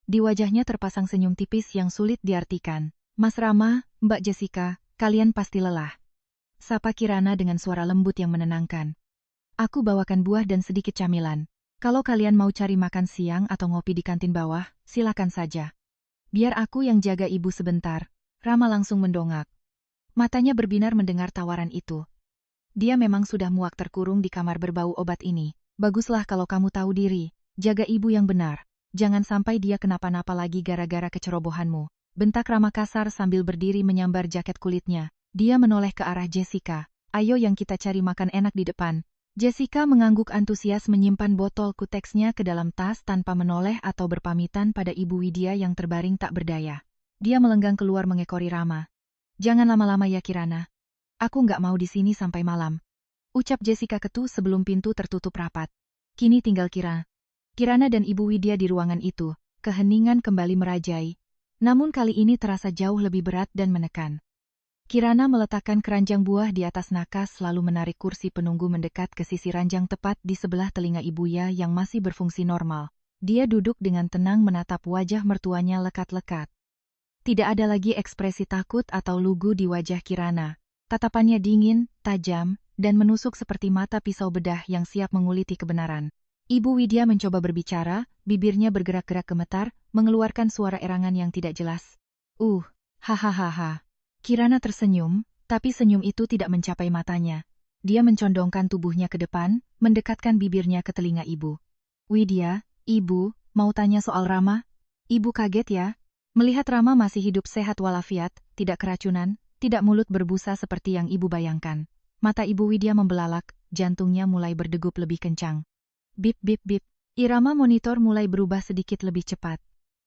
Di wajahnya terpasang senyum tipis yang sulit diartikan. Mas Rama, Mbak Jessica, kalian pasti lelah. Sapa Kirana dengan suara lembut yang menenangkan. Aku bawakan buah dan sedikit camilan. Kalau kalian mau cari makan siang atau ngopi di kantin bawah, silakan saja. Biar aku yang jaga ibu sebentar. Rama langsung mendongak. Matanya berbinar mendengar tawaran itu. Dia memang sudah muak terkurung di kamar berbau obat ini. Baguslah kalau kamu tahu diri. Jaga ibu yang benar. Jangan sampai dia kenapa-napa lagi gara-gara kecerobohanmu. Bentak Rama kasar sambil berdiri menyambar jaket kulitnya. Dia menoleh ke arah Jessica. Ayo yang kita cari makan enak di depan. Jessica mengangguk antusias menyimpan botol kuteksnya ke dalam tas tanpa menoleh atau berpamitan pada Ibu Widya yang terbaring tak berdaya. Dia melenggang keluar mengekori Rama. Jangan lama-lama ya Kirana. Aku nggak mau di sini sampai malam. Ucap Jessica ketu sebelum pintu tertutup rapat. Kini tinggal Kirana dan Ibu Widya di ruangan itu. Keheningan kembali merajai. Namun kali ini terasa jauh lebih berat dan menekan. Kirana meletakkan keranjang buah di atas nakas lalu menarik kursi penunggu mendekat ke sisi ranjang tepat di sebelah telinga ibunya yang masih berfungsi normal. Dia duduk dengan tenang menatap wajah mertuanya lekat-lekat. Tidak ada lagi ekspresi takut atau lugu di wajah Kirana. Tatapannya dingin, tajam, dan menusuk seperti mata pisau bedah yang siap menguliti kebenaran. Ibu Widya mencoba berbicara, bibirnya bergerak-gerak gemetar, mengeluarkan suara erangan yang tidak jelas. Hahaha. Kirana tersenyum, tapi senyum itu tidak mencapai matanya. Dia mencondongkan tubuhnya ke depan, mendekatkan bibirnya ke telinga ibu. Widya, ibu, mau tanya soal Rama? Ibu kaget ya? Melihat Rama masih hidup sehat walafiat, tidak keracunan, tidak mulut berbusa seperti yang ibu bayangkan. Mata Ibu Widya membelalak, jantungnya mulai berdegup lebih kencang. Bip bip bip, irama monitor mulai berubah sedikit lebih cepat.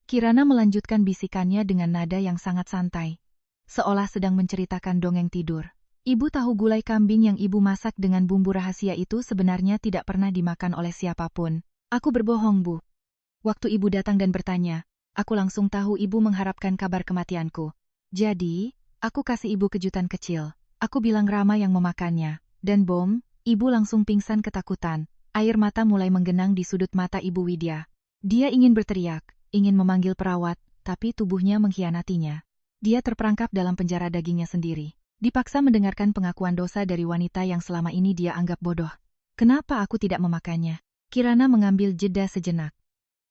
Kirana melanjutkan bisikannya dengan nada yang sangat santai. Seolah sedang menceritakan dongeng tidur. Ibu tahu gulai kambing yang ibu masak dengan bumbu rahasia itu sebenarnya tidak pernah dimakan oleh siapapun. Aku berbohong, Bu. Waktu ibu datang dan bertanya, aku langsung tahu ibu mengharapkan kabar kematianku. Jadi, aku kasih ibu kejutan kecil. Aku bilang Rama yang memakannya. Dan bom, ibu langsung pingsan ketakutan. Air mata mulai menggenang di sudut mata Ibu Widya. Dia ingin berteriak, ingin memanggil perawat, tapi tubuhnya mengkhianatinya. Dia terperangkap dalam penjara dagingnya sendiri. Dipaksa mendengarkan pengakuan dosa dari wanita yang selama ini dia anggap bodoh. Kenapa aku tidak memakannya? Kirana mengambil jeda sejenak.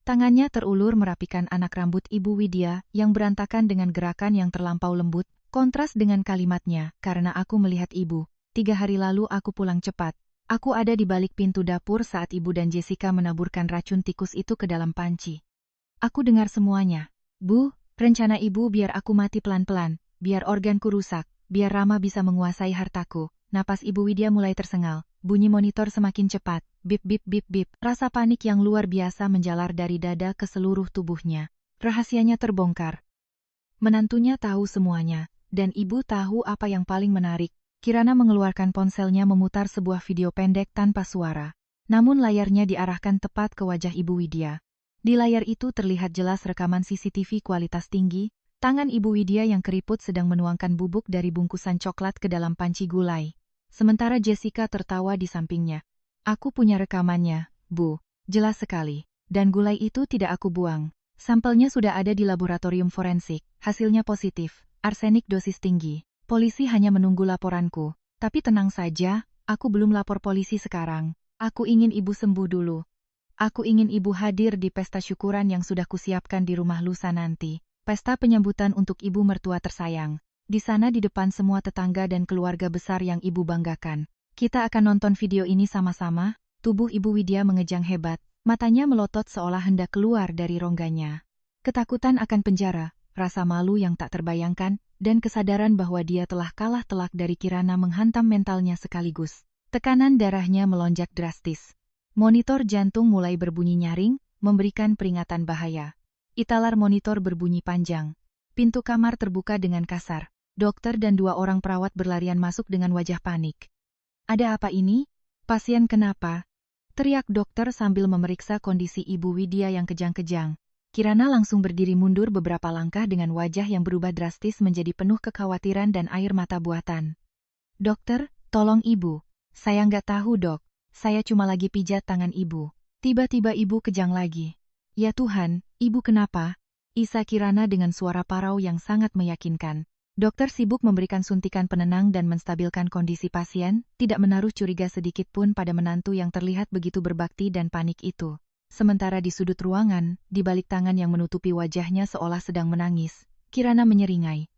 Tangannya terulur merapikan anak rambut Ibu Widya yang berantakan dengan gerakan yang terlampau lembut, kontras dengan kalimatnya, karena aku melihat ibu. 3 hari lalu aku pulang cepat. Aku ada di balik pintu dapur saat ibu dan Jessica menaburkan racun tikus itu ke dalam panci. Aku dengar semuanya. Bu, rencana ibu biar aku mati pelan-pelan, biar organku rusak, biar Rama bisa menguasai hartaku. Napas Ibu Widya mulai tersengal. Bunyi monitor semakin cepat. Bip bip bip bip. Rasa panik yang luar biasa menjalar dari dada ke seluruh tubuhnya. Rahasianya terbongkar. Menantunya tahu semuanya, dan ibu tahu apa yang paling menarik. Kirana mengeluarkan ponselnya memutar sebuah video pendek tanpa suara. Namun layarnya diarahkan tepat ke wajah Ibu Widya. Di layar itu terlihat jelas rekaman CCTV kualitas tinggi. Tangan Ibu Widya yang keriput sedang menuangkan bubuk dari bungkusan coklat ke dalam panci gulai. Sementara Jessica tertawa di sampingnya. Aku punya rekamannya, Bu. Jelas sekali. Dan gulai itu tidak aku buang. Sampelnya sudah ada di laboratorium forensik. Hasilnya positif. Arsenik dosis tinggi. Polisi hanya menunggu laporanku. Tapi tenang saja, aku belum lapor polisi sekarang. Aku ingin ibu sembuh dulu. Aku ingin ibu hadir di pesta syukuran yang sudah kusiapkan di rumah lusa nanti. Pesta penyambutan untuk ibu mertua tersayang. Di sana di depan semua tetangga dan keluarga besar yang ibu banggakan. Kita akan nonton video ini sama-sama. Tubuh Ibu Widya mengejang hebat. Matanya melotot seolah hendak keluar dari rongganya. Ketakutan akan penjara, rasa malu yang tak terbayangkan, dan kesadaran bahwa dia telah kalah telak dari Kirana menghantam mentalnya sekaligus. Tekanan darahnya melonjak drastis. Monitor jantung mulai berbunyi nyaring, memberikan peringatan bahaya. Italar monitor berbunyi panjang. Pintu kamar terbuka dengan kasar. Dokter dan 2 orang perawat berlarian masuk dengan wajah panik. Ada apa ini? Pasien kenapa? Teriak dokter sambil memeriksa kondisi Ibu Widya yang kejang-kejang. Kirana langsung berdiri mundur beberapa langkah dengan wajah yang berubah drastis menjadi penuh kekhawatiran dan air mata buatan. Dokter, tolong ibu. Saya nggak tahu dok. Saya cuma lagi pijat tangan ibu. Tiba-tiba ibu kejang lagi. Ya Tuhan, ibu kenapa? Isa Kirana dengan suara parau yang sangat meyakinkan. Dokter sibuk memberikan suntikan penenang dan menstabilkan kondisi pasien, tidak menaruh curiga sedikit pun pada menantu yang terlihat begitu berbakti dan panik itu. Sementara di sudut ruangan, di balik tangan yang menutupi wajahnya seolah sedang menangis, Kirana menyeringai.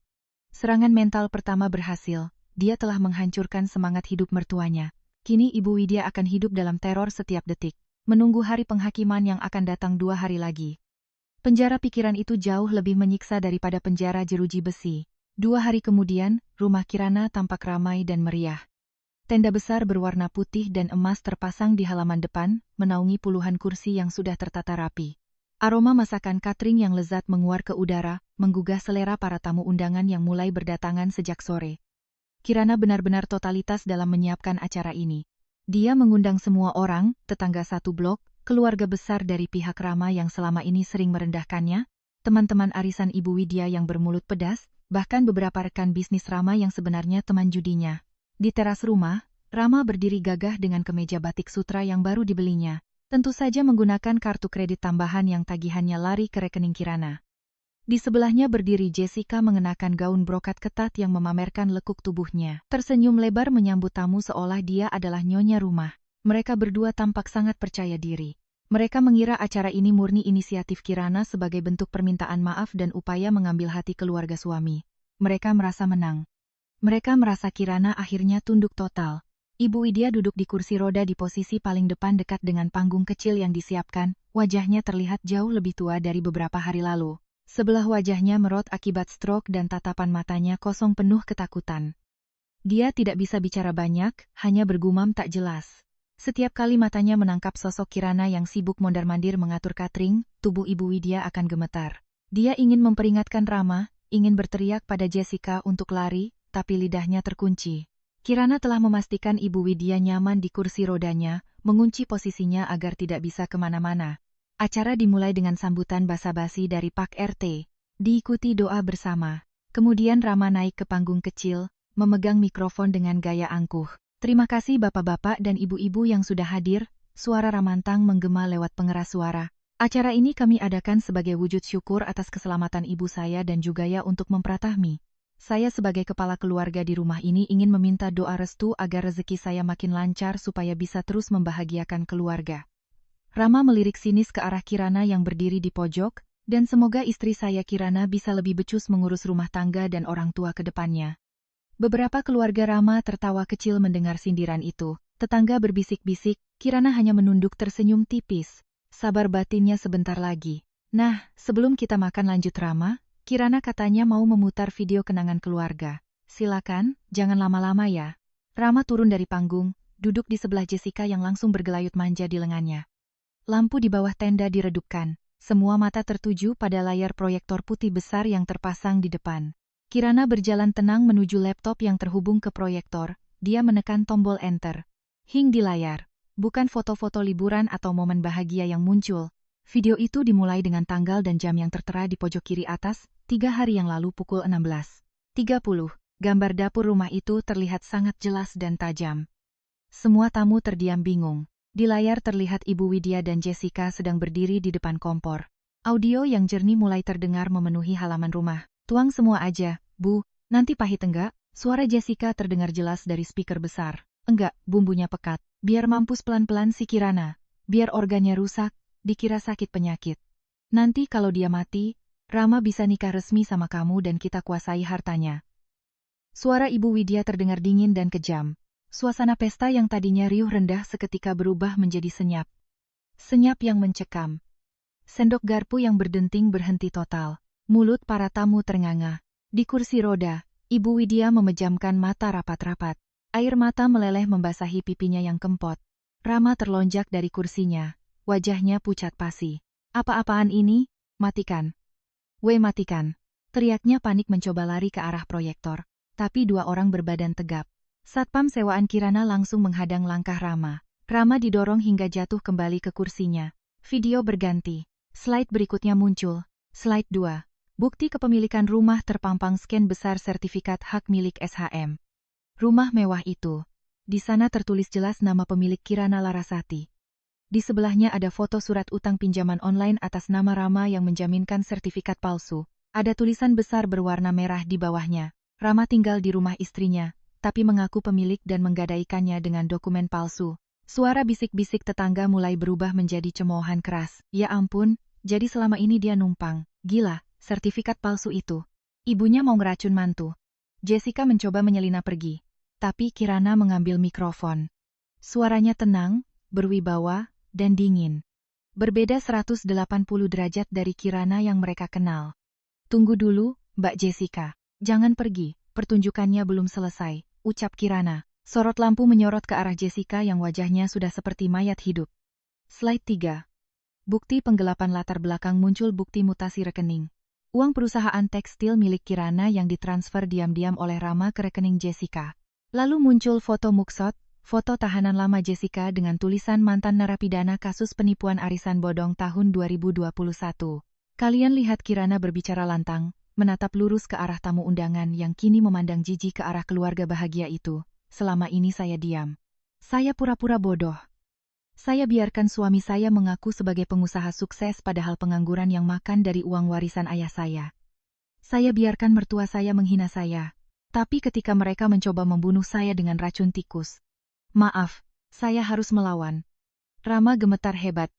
Serangan mental pertama berhasil, dia telah menghancurkan semangat hidup mertuanya. Kini Ibu Widya akan hidup dalam teror setiap detik, menunggu hari penghakiman yang akan datang 2 hari lagi. Penjara pikiran itu jauh lebih menyiksa daripada penjara jeruji besi. 2 hari kemudian, rumah Kirana tampak ramai dan meriah. Tenda besar berwarna putih dan emas terpasang di halaman depan, menaungi puluhan kursi yang sudah tertata rapi. Aroma masakan catering yang lezat menguar ke udara, menggugah selera para tamu undangan yang mulai berdatangan sejak sore. Kirana benar-benar totalitas dalam menyiapkan acara ini. Dia mengundang semua orang, tetangga satu blok, keluarga besar dari pihak Rama yang selama ini sering merendahkannya, teman-teman arisan Ibu Widya yang bermulut pedas, bahkan beberapa rekan bisnis Rama yang sebenarnya teman judinya. Di teras rumah, Rama berdiri gagah dengan kemeja batik sutra yang baru dibelinya, tentu saja menggunakan kartu kredit tambahan yang tagihannya lari ke rekening Kirana. Di sebelahnya berdiri Jessica mengenakan gaun brokat ketat yang memamerkan lekuk tubuhnya. Tersenyum lebar menyambut tamu seolah dia adalah nyonya rumah. Mereka berdua tampak sangat percaya diri. Mereka mengira acara ini murni inisiatif Kirana sebagai bentuk permintaan maaf dan upaya mengambil hati keluarga suami. Mereka merasa menang. Mereka merasa Kirana akhirnya tunduk total. Ibu Widya duduk di kursi roda di posisi paling depan dekat dengan panggung kecil yang disiapkan. Wajahnya terlihat jauh lebih tua dari beberapa hari lalu. Sebelah wajahnya merot akibat stroke dan tatapan matanya kosong penuh ketakutan. Dia tidak bisa bicara banyak, hanya bergumam tak jelas. Setiap kali matanya menangkap sosok Kirana yang sibuk mondar-mandir mengatur catering, tubuh Ibu Widya akan gemetar. Dia ingin memperingatkan Rama, ingin berteriak pada Jessica untuk lari, tapi lidahnya terkunci. Kirana telah memastikan Ibu Widya nyaman di kursi rodanya, mengunci posisinya agar tidak bisa kemana-mana. Acara dimulai dengan sambutan basa-basi dari Pak RT, diikuti doa bersama. Kemudian Rama naik ke panggung kecil, memegang mikrofon dengan gaya angkuh. Terima kasih bapak-bapak dan ibu-ibu yang sudah hadir, suara Ramantang menggema lewat pengeras suara. Acara ini kami adakan sebagai wujud syukur atas keselamatan ibu saya dan juga ya untuk mempratahmi. Saya sebagai kepala keluarga di rumah ini ingin meminta doa restu agar rezeki saya makin lancar supaya bisa terus membahagiakan keluarga. Rama melirik sinis ke arah Kirana yang berdiri di pojok, dan semoga istri saya Kirana bisa lebih becus mengurus rumah tangga dan orang tua ke depannya. Beberapa keluarga Rama tertawa kecil mendengar sindiran itu. Tetangga berbisik-bisik, Kirana hanya menunduk tersenyum tipis. Sabar batinnya sebentar lagi. Nah, sebelum kita makan lanjut Rama, Kirana katanya mau memutar video kenangan keluarga. Silakan, jangan lama-lama ya. Rama turun dari panggung, duduk di sebelah Jessica yang langsung bergelayut manja di lengannya. Lampu di bawah tenda diredupkan. Semua mata tertuju pada layar proyektor putih besar yang terpasang di depan. Kirana berjalan tenang menuju laptop yang terhubung ke proyektor. Dia menekan tombol enter. Hing di layar. Bukan foto-foto liburan atau momen bahagia yang muncul. Video itu dimulai dengan tanggal dan jam yang tertera di pojok kiri atas, 3 hari yang lalu pukul 16.30. Gambar dapur rumah itu terlihat sangat jelas dan tajam. Semua tamu terdiam bingung. Di layar terlihat Ibu Widya dan Jessica sedang berdiri di depan kompor. Audio yang jernih mulai terdengar memenuhi halaman rumah. Tuang semua aja, Bu, nanti pahit enggak? Suara Jessica terdengar jelas dari speaker besar. Enggak, bumbunya pekat. Biar mampus pelan-pelan si Kirana. Biar organnya rusak, dikira sakit penyakit. Nanti kalau dia mati, Rama bisa nikah resmi sama kamu dan kita kuasai hartanya. Suara Ibu Widya terdengar dingin dan kejam. Suasana pesta yang tadinya riuh rendah seketika berubah menjadi senyap. Senyap yang mencekam. Sendok garpu yang berdenting berhenti total. Mulut para tamu ternganga. Di kursi roda, Ibu Widya memejamkan mata rapat-rapat. Air mata meleleh membasahi pipinya yang kempot. Rama terlonjak dari kursinya. Wajahnya pucat pasi. Apa-apaan ini? Matikan. Matikan. Teriaknya panik mencoba lari ke arah proyektor. Tapi 2 orang berbadan tegap. Satpam sewaan Kirana langsung menghadang langkah Rama. Rama didorong hingga jatuh kembali ke kursinya. Video berganti. Slide berikutnya muncul. Slide 2. Bukti kepemilikan rumah terpampang scan besar sertifikat hak milik SHM. Rumah mewah itu. Di sana tertulis jelas nama pemilik Kirana Larasati. Di sebelahnya ada foto surat utang pinjaman online atas nama Rama yang menjaminkan sertifikat palsu. Ada tulisan besar berwarna merah di bawahnya. Rama tinggal di rumah istrinya, tapi mengaku pemilik dan menggadaikannya dengan dokumen palsu. Suara bisik-bisik tetangga mulai berubah menjadi cemoohan keras. Ya ampun, jadi selama ini dia numpang. Gila, sertifikat palsu itu. Ibunya mau ngeracun mantu. Jessica mencoba menyelinap pergi. Tapi Kirana mengambil mikrofon. Suaranya tenang, berwibawa, dan dingin. Berbeda 180 derajat dari Kirana yang mereka kenal. Tunggu dulu, Mbak Jessica. Jangan pergi, pertunjukannya belum selesai, ucap Kirana. Sorot lampu menyorot ke arah Jessica yang wajahnya sudah seperti mayat hidup. Slide 3. Bukti penggelapan latar belakang muncul bukti mutasi rekening. Uang perusahaan tekstil milik Kirana yang ditransfer diam-diam oleh Rama ke rekening Jessica. Lalu muncul foto mugshot, foto tahanan lama Jessica dengan tulisan mantan narapidana kasus penipuan arisan bodong tahun 2021. Kalian lihat Kirana berbicara lantang, menatap lurus ke arah tamu undangan yang kini memandang jijik ke arah keluarga bahagia itu. Selama ini saya diam. Saya pura-pura bodoh. Saya biarkan suami saya mengaku sebagai pengusaha sukses padahal pengangguran yang makan dari uang warisan ayah saya. Saya biarkan mertua saya menghina saya. Tapi ketika mereka mencoba membunuh saya dengan racun tikus. Maaf, saya harus melawan. Rama gemetar hebat.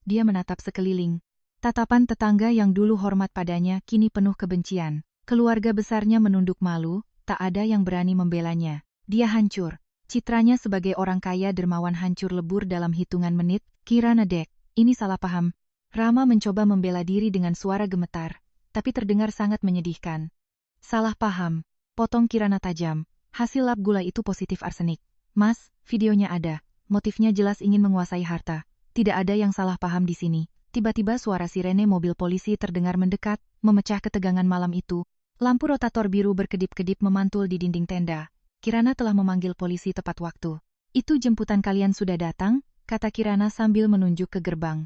Dia menatap sekeliling. Tatapan tetangga yang dulu hormat padanya kini penuh kebencian. Keluarga besarnya menunduk malu, tak ada yang berani membelanya. Dia hancur. Citranya sebagai orang kaya dermawan hancur lebur dalam hitungan menit. Kirana dek, ini salah paham. Rama mencoba membela diri dengan suara gemetar, tapi terdengar sangat menyedihkan. Salah paham, potong Kirana tajam. Hasil lab gula itu positif arsenik. Mas, videonya ada. Motifnya jelas ingin menguasai harta. Tidak ada yang salah paham di sini. Tiba-tiba suara sirene mobil polisi terdengar mendekat, memecah ketegangan malam itu. Lampu rotator biru berkedip-kedip memantul di dinding tenda. Kirana telah memanggil polisi tepat waktu. Itu jemputan kalian sudah datang, kata Kirana sambil menunjuk ke gerbang.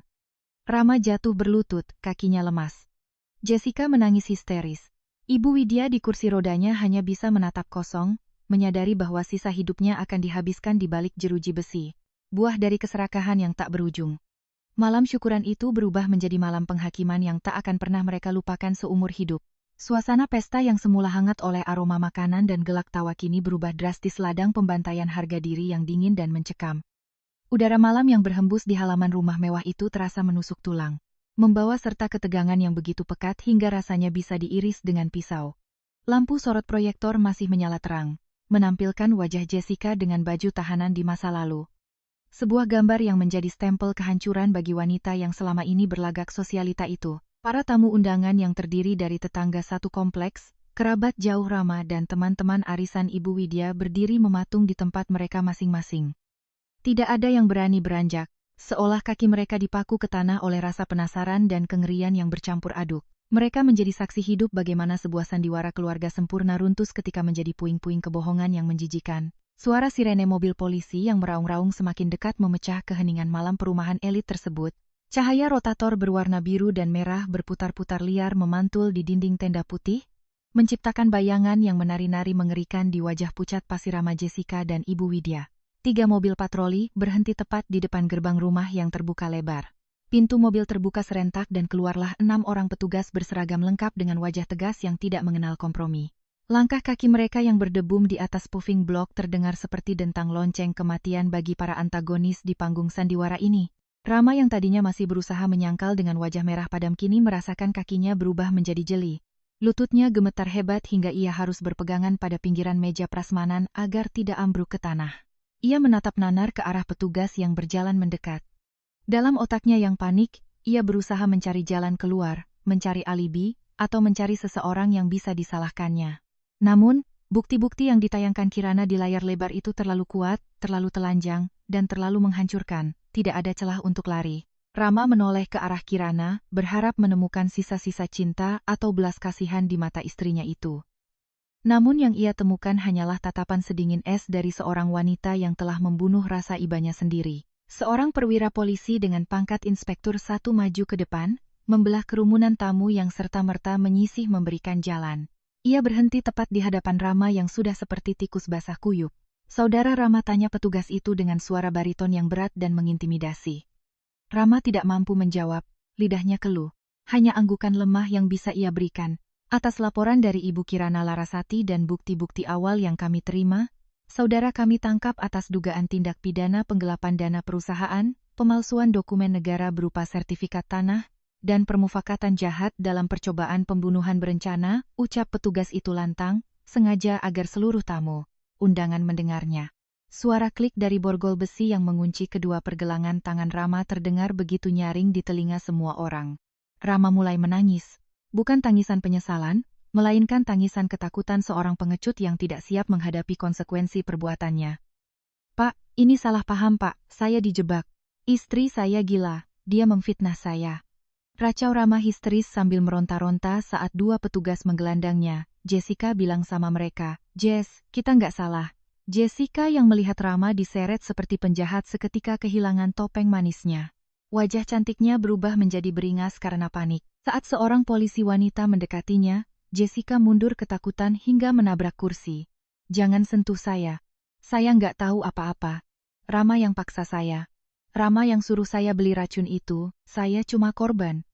Rama jatuh berlutut, kakinya lemas. Jessica menangis histeris. Ibu Widya di kursi rodanya hanya bisa menatap kosong, menyadari bahwa sisa hidupnya akan dihabiskan di balik jeruji besi. Buah dari keserakahan yang tak berujung. Malam syukuran itu berubah menjadi malam penghakiman yang tak akan pernah mereka lupakan seumur hidup. Suasana pesta yang semula hangat oleh aroma makanan dan gelak tawa kini berubah drastis ladang pembantaian harga diri yang dingin dan mencekam. Udara malam yang berhembus di halaman rumah mewah itu terasa menusuk tulang, membawa serta ketegangan yang begitu pekat hingga rasanya bisa diiris dengan pisau. Lampu sorot proyektor masih menyala terang, menampilkan wajah Jessica dengan baju tahanan di masa lalu. Sebuah gambar yang menjadi stempel kehancuran bagi wanita yang selama ini berlagak sosialita itu. Para tamu undangan yang terdiri dari tetangga satu kompleks, kerabat jauh Rama dan teman-teman arisan Ibu Widya berdiri mematung di tempat mereka masing-masing. Tidak ada yang berani beranjak, seolah kaki mereka dipaku ke tanah oleh rasa penasaran dan kengerian yang bercampur aduk. Mereka menjadi saksi hidup bagaimana sebuah sandiwara keluarga sempurna runtuh ketika menjadi puing-puing kebohongan yang menjijikan. Suara sirene mobil polisi yang meraung-raung semakin dekat memecah keheningan malam perumahan elit tersebut. Cahaya rotator berwarna biru dan merah berputar-putar liar memantul di dinding tenda putih, menciptakan bayangan yang menari-nari mengerikan di wajah pucat pasirama Jessica dan Ibu Widya. 3 mobil patroli berhenti tepat di depan gerbang rumah yang terbuka lebar. Pintu mobil terbuka serentak dan keluarlah 6 orang petugas berseragam lengkap dengan wajah tegas yang tidak mengenal kompromi. Langkah kaki mereka yang berdebum di atas puffing block terdengar seperti dentang lonceng kematian bagi para antagonis di panggung sandiwara ini. Rama yang tadinya masih berusaha menyangkal dengan wajah merah padam kini merasakan kakinya berubah menjadi jeli. Lututnya gemetar hebat hingga ia harus berpegangan pada pinggiran meja prasmanan agar tidak ambruk ke tanah. Ia menatap nanar ke arah petugas yang berjalan mendekat. Dalam otaknya yang panik, ia berusaha mencari jalan keluar, mencari alibi, atau mencari seseorang yang bisa disalahkannya. Namun, bukti-bukti yang ditayangkan Kirana di layar lebar itu terlalu kuat, terlalu telanjang, dan terlalu menghancurkan, tidak ada celah untuk lari. Rama menoleh ke arah Kirana, berharap menemukan sisa-sisa cinta atau belas kasihan di mata istrinya itu. Namun yang ia temukan hanyalah tatapan sedingin es dari seorang wanita yang telah membunuh rasa ibanya sendiri. Seorang perwira polisi dengan pangkat inspektur 1 maju ke depan, membelah kerumunan tamu yang serta-merta menyisih memberikan jalan. Ia berhenti tepat di hadapan Rama yang sudah seperti tikus basah kuyup. Saudara Rama, tanya petugas itu dengan suara bariton yang berat dan mengintimidasi. Rama tidak mampu menjawab, lidahnya keluh. Hanya anggukan lemah yang bisa ia berikan. Atas laporan dari Ibu Kirana Larasati dan bukti-bukti awal yang kami terima, saudara kami tangkap atas dugaan tindak pidana penggelapan dana perusahaan, pemalsuan dokumen negara berupa sertifikat tanah, dan permufakatan jahat dalam percobaan pembunuhan berencana, ucap petugas itu lantang, sengaja agar seluruh tamu undangan mendengarnya. Suara klik dari borgol besi yang mengunci kedua pergelangan tangan Rama terdengar begitu nyaring di telinga semua orang. Rama mulai menangis, bukan tangisan penyesalan, melainkan tangisan ketakutan seorang pengecut yang tidak siap menghadapi konsekuensi perbuatannya. Pak, ini salah paham Pak, saya dijebak. Istri saya gila, dia memfitnah saya. Racau Rama histeris sambil meronta-ronta saat 2 petugas menggelandangnya. Jessica bilang sama mereka, "Jess, kita nggak salah." Jessica yang melihat Rama diseret seperti penjahat seketika kehilangan topeng manisnya. Wajah cantiknya berubah menjadi beringas karena panik. Saat seorang polisi wanita mendekatinya, Jessica mundur ketakutan hingga menabrak kursi. "Jangan sentuh saya. Saya nggak tahu apa-apa. Rama yang paksa saya. Rama yang suruh saya beli racun itu, saya cuma korban."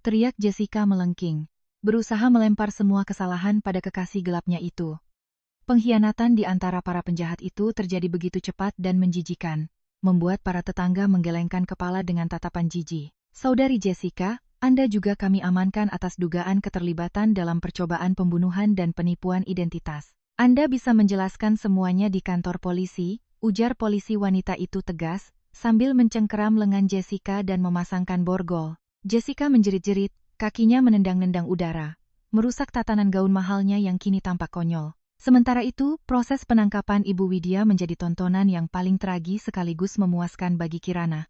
Teriak Jessica melengking, berusaha melempar semua kesalahan pada kekasih gelapnya itu. Pengkhianatan di antara para penjahat itu terjadi begitu cepat dan menjijikan, membuat para tetangga menggelengkan kepala dengan tatapan jijik. "Saudari Jessica, Anda juga kami amankan atas dugaan keterlibatan dalam percobaan pembunuhan dan penipuan identitas. Anda bisa menjelaskan semuanya di kantor polisi," ujar polisi wanita itu tegas, sambil mencengkeram lengan Jessica dan memasangkan borgol. Jessica menjerit-jerit, kakinya menendang-nendang udara, merusak tatanan gaun mahalnya yang kini tampak konyol. Sementara itu, proses penangkapan Ibu Widya menjadi tontonan yang paling tragis sekaligus memuaskan bagi Kirana.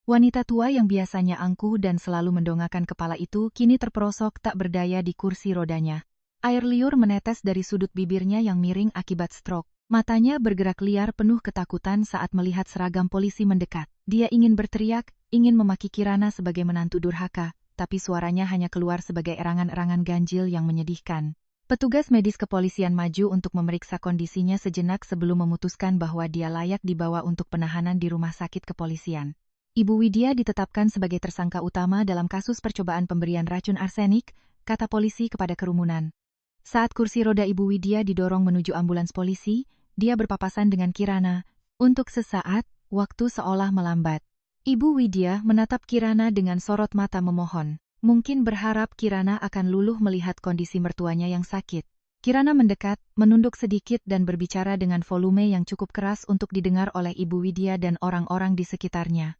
Wanita tua yang biasanya angkuh dan selalu mendongakkan kepala itu kini terperosok tak berdaya di kursi rodanya. Air liur menetes dari sudut bibirnya yang miring akibat stroke. Matanya bergerak liar penuh ketakutan saat melihat seragam polisi mendekat. Dia ingin berteriak, ingin memaki Kirana sebagai menantu durhaka, tapi suaranya hanya keluar sebagai erangan-erangan ganjil yang menyedihkan. Petugas medis kepolisian maju untuk memeriksa kondisinya sejenak sebelum memutuskan bahwa dia layak dibawa untuk penahanan di rumah sakit kepolisian. Ibu Widya ditetapkan sebagai tersangka utama dalam kasus percobaan pemberian racun arsenik, kata polisi kepada kerumunan. Saat kursi roda Ibu Widya didorong menuju ambulans polisi, dia berpapasan dengan Kirana. Untuk sesaat, waktu seolah melambat. Ibu Widya menatap Kirana dengan sorot mata memohon. Mungkin berharap Kirana akan luluh melihat kondisi mertuanya yang sakit. Kirana mendekat, menunduk sedikit dan berbicara dengan volume yang cukup keras untuk didengar oleh Ibu Widya dan orang-orang di sekitarnya.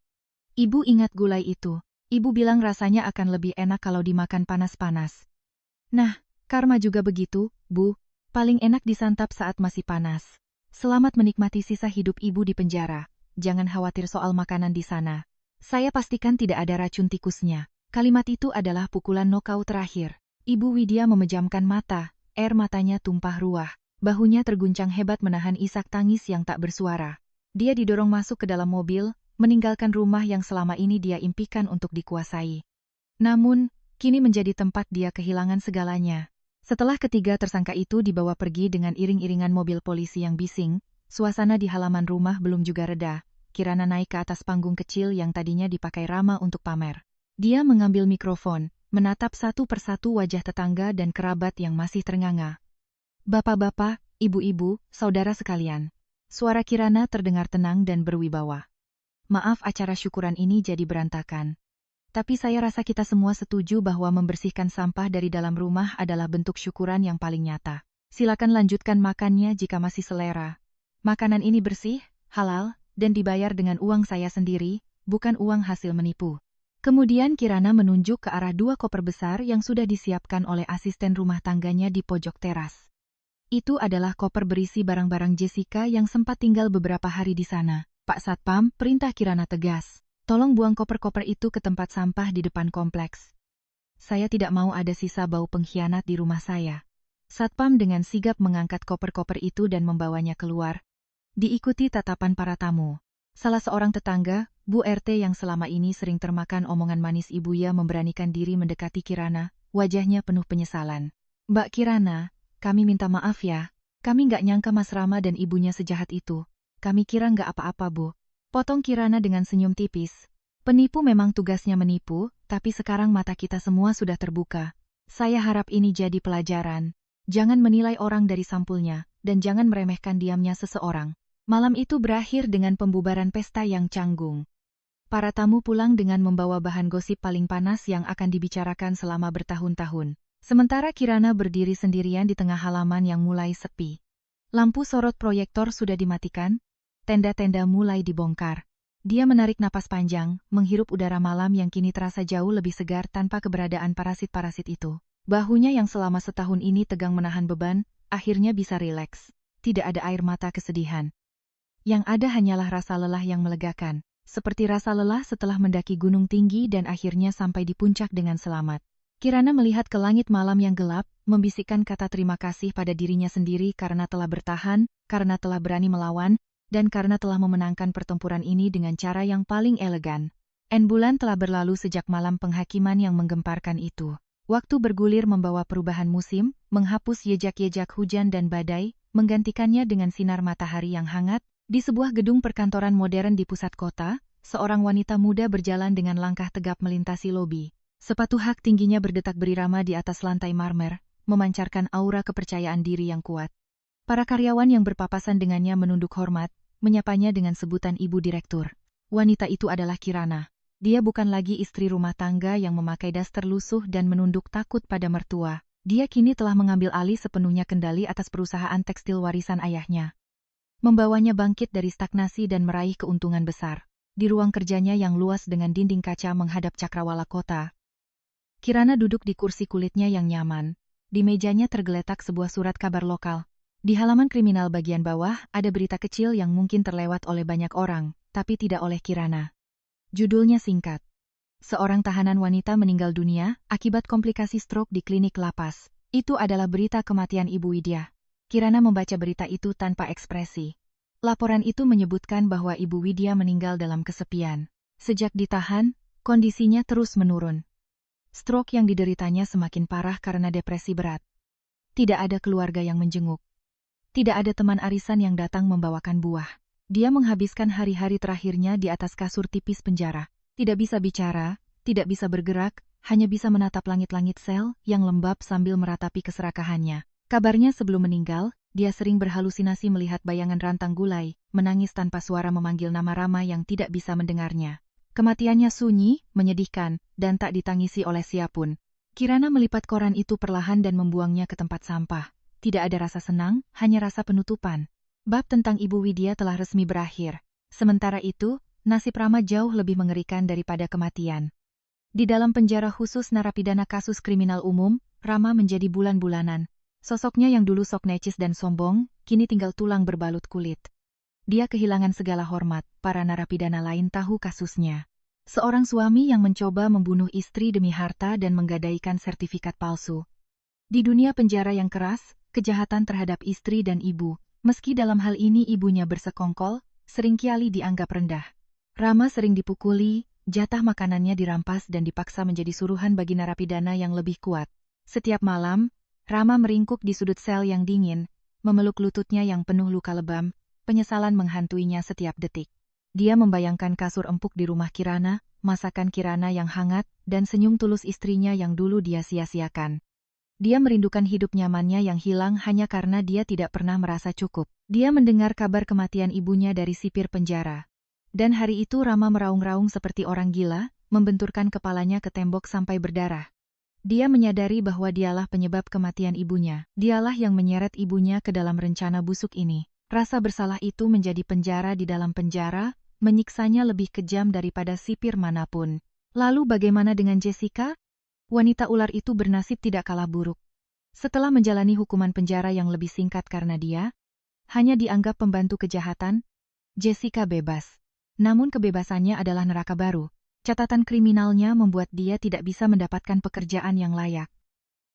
Ibu ingat gulai itu. Ibu bilang rasanya akan lebih enak kalau dimakan panas-panas. Nah, karma juga begitu, Bu. Paling enak disantap saat masih panas. Selamat menikmati sisa hidup Ibu di penjara. Jangan khawatir soal makanan di sana. Saya pastikan tidak ada racun tikusnya. Kalimat itu adalah pukulan nokaut terakhir. Ibu Widya memejamkan mata, air matanya tumpah ruah. Bahunya terguncang hebat menahan isak tangis yang tak bersuara. Dia didorong masuk ke dalam mobil, meninggalkan rumah yang selama ini dia impikan untuk dikuasai. Namun, kini menjadi tempat dia kehilangan segalanya. Setelah ketiga tersangka itu dibawa pergi dengan iring-iringan mobil polisi yang bising, suasana di halaman rumah belum juga reda. Kirana naik ke atas panggung kecil yang tadinya dipakai Rama untuk pamer. Dia mengambil mikrofon, menatap satu persatu wajah tetangga dan kerabat yang masih ternganga. Bapak-bapak, ibu-ibu, saudara sekalian. Suara Kirana terdengar tenang dan berwibawa. Maaf acara syukuran ini jadi berantakan. Tapi saya rasa kita semua setuju bahwa membersihkan sampah dari dalam rumah adalah bentuk syukuran yang paling nyata. Silakan lanjutkan makannya jika masih selera. Makanan ini bersih, halal, dan dibayar dengan uang saya sendiri, bukan uang hasil menipu. Kemudian Kirana menunjuk ke arah dua koper besar yang sudah disiapkan oleh asisten rumah tangganya di pojok teras. Itu adalah koper berisi barang-barang Jessica yang sempat tinggal beberapa hari di sana. Pak Satpam, perintah Kirana tegas. Tolong buang koper-koper itu ke tempat sampah di depan kompleks. Saya tidak mau ada sisa bau pengkhianat di rumah saya. Satpam dengan sigap mengangkat koper-koper itu dan membawanya keluar. Diikuti tatapan para tamu. Salah seorang tetangga, Bu RT yang selama ini sering termakan omongan manis ibunya memberanikan diri mendekati Kirana, wajahnya penuh penyesalan. Mbak Kirana, kami minta maaf ya. Kami nggak nyangka Mas Rama dan ibunya sejahat itu. Kami kira nggak apa-apa, Bu. Potong Kirana dengan senyum tipis. Penipu memang tugasnya menipu, tapi sekarang mata kita semua sudah terbuka. Saya harap ini jadi pelajaran. Jangan menilai orang dari sampulnya, dan jangan meremehkan diamnya seseorang. Malam itu berakhir dengan pembubaran pesta yang canggung. Para tamu pulang dengan membawa bahan gosip paling panas yang akan dibicarakan selama bertahun-tahun. Sementara Kirana berdiri sendirian di tengah halaman yang mulai sepi. Lampu sorot proyektor sudah dimatikan, tenda-tenda mulai dibongkar. Dia menarik napas panjang, menghirup udara malam yang kini terasa jauh lebih segar tanpa keberadaan parasit-parasit itu. Bahunya yang selama setahun ini tegang menahan beban, akhirnya bisa rileks. Tidak ada air mata kesedihan. Yang ada hanyalah rasa lelah yang melegakan, seperti rasa lelah setelah mendaki gunung tinggi dan akhirnya sampai di puncak dengan selamat. Kirana melihat ke langit malam yang gelap, membisikkan kata terima kasih pada dirinya sendiri karena telah bertahan, karena telah berani melawan, dan karena telah memenangkan pertempuran ini dengan cara yang paling elegan. Bulan telah berlalu sejak malam penghakiman yang menggemparkan itu. Waktu bergulir membawa perubahan musim, menghapus jejak-jejak hujan dan badai, menggantikannya dengan sinar matahari yang hangat. Di sebuah gedung perkantoran modern di pusat kota, seorang wanita muda berjalan dengan langkah tegap melintasi lobi. Sepatu hak tingginya berdetak berirama di atas lantai marmer, memancarkan aura kepercayaan diri yang kuat. Para karyawan yang berpapasan dengannya menunduk hormat, menyapanya dengan sebutan Ibu Direktur. Wanita itu adalah Kirana. Dia bukan lagi istri rumah tangga yang memakai daster lusuh dan menunduk takut pada mertua. Dia kini telah mengambil alih sepenuhnya kendali atas perusahaan tekstil warisan ayahnya. Membawanya bangkit dari stagnasi dan meraih keuntungan besar. Di ruang kerjanya yang luas dengan dinding kaca menghadap cakrawala kota, Kirana duduk di kursi kulitnya yang nyaman. Di mejanya tergeletak sebuah surat kabar lokal. Di halaman kriminal bagian bawah ada berita kecil yang mungkin terlewat oleh banyak orang, tapi tidak oleh Kirana. Judulnya singkat. Seorang tahanan wanita meninggal dunia akibat komplikasi stroke di klinik lapas. Itu adalah berita kematian Ibu Widya. Kirana membaca berita itu tanpa ekspresi. Laporan itu menyebutkan bahwa Ibu Widya meninggal dalam kesepian. Sejak ditahan, kondisinya terus menurun. Stroke yang dideritanya semakin parah karena depresi berat. Tidak ada keluarga yang menjenguk. Tidak ada teman arisan yang datang membawakan buah. Dia menghabiskan hari-hari terakhirnya di atas kasur tipis penjara. Tidak bisa bicara, tidak bisa bergerak, hanya bisa menatap langit-langit sel yang lembab sambil meratapi keserakahannya. Kabarnya sebelum meninggal, dia sering berhalusinasi melihat bayangan rantang gulai, menangis tanpa suara memanggil nama Rama yang tidak bisa mendengarnya. Kematiannya sunyi, menyedihkan, dan tak ditangisi oleh siapapun. Kirana melipat koran itu perlahan dan membuangnya ke tempat sampah. Tidak ada rasa senang, hanya rasa penutupan. Bab tentang Ibu Widya telah resmi berakhir. Sementara itu, nasib Rama jauh lebih mengerikan daripada kematian. Di dalam penjara khusus narapidana kasus kriminal umum, Rama menjadi bulan-bulanan. Sosoknya yang dulu sok necis dan sombong, kini tinggal tulang berbalut kulit. Dia kehilangan segala hormat, para narapidana lain tahu kasusnya. Seorang suami yang mencoba membunuh istri demi harta dan menggadaikan sertifikat palsu. Di dunia penjara yang keras, kejahatan terhadap istri dan ibu, meski dalam hal ini ibunya bersekongkol, seringkali dianggap rendah. Rama sering dipukuli, jatah makanannya dirampas dan dipaksa menjadi suruhan bagi narapidana yang lebih kuat. Setiap malam, Rama meringkuk di sudut sel yang dingin, memeluk lututnya yang penuh luka lebam, penyesalan menghantuinya setiap detik. Dia membayangkan kasur empuk di rumah Kirana, masakan Kirana yang hangat, dan senyum tulus istrinya yang dulu dia sia-siakan. Dia merindukan hidup nyamannya yang hilang hanya karena dia tidak pernah merasa cukup. Dia mendengar kabar kematian ibunya dari sipir penjara. Dan hari itu Rama meraung-raung seperti orang gila, membenturkan kepalanya ke tembok sampai berdarah. Dia menyadari bahwa dialah penyebab kematian ibunya. Dialah yang menyeret ibunya ke dalam rencana busuk ini. Rasa bersalah itu menjadi penjara di dalam penjara, menyiksanya lebih kejam daripada sipir manapun. Lalu bagaimana dengan Jessica? Wanita ular itu bernasib tidak kalah buruk. Setelah menjalani hukuman penjara yang lebih singkat karena dia hanya dianggap pembantu kejahatan, Jessica bebas. Namun kebebasannya adalah neraka baru. Catatan kriminalnya membuat dia tidak bisa mendapatkan pekerjaan yang layak.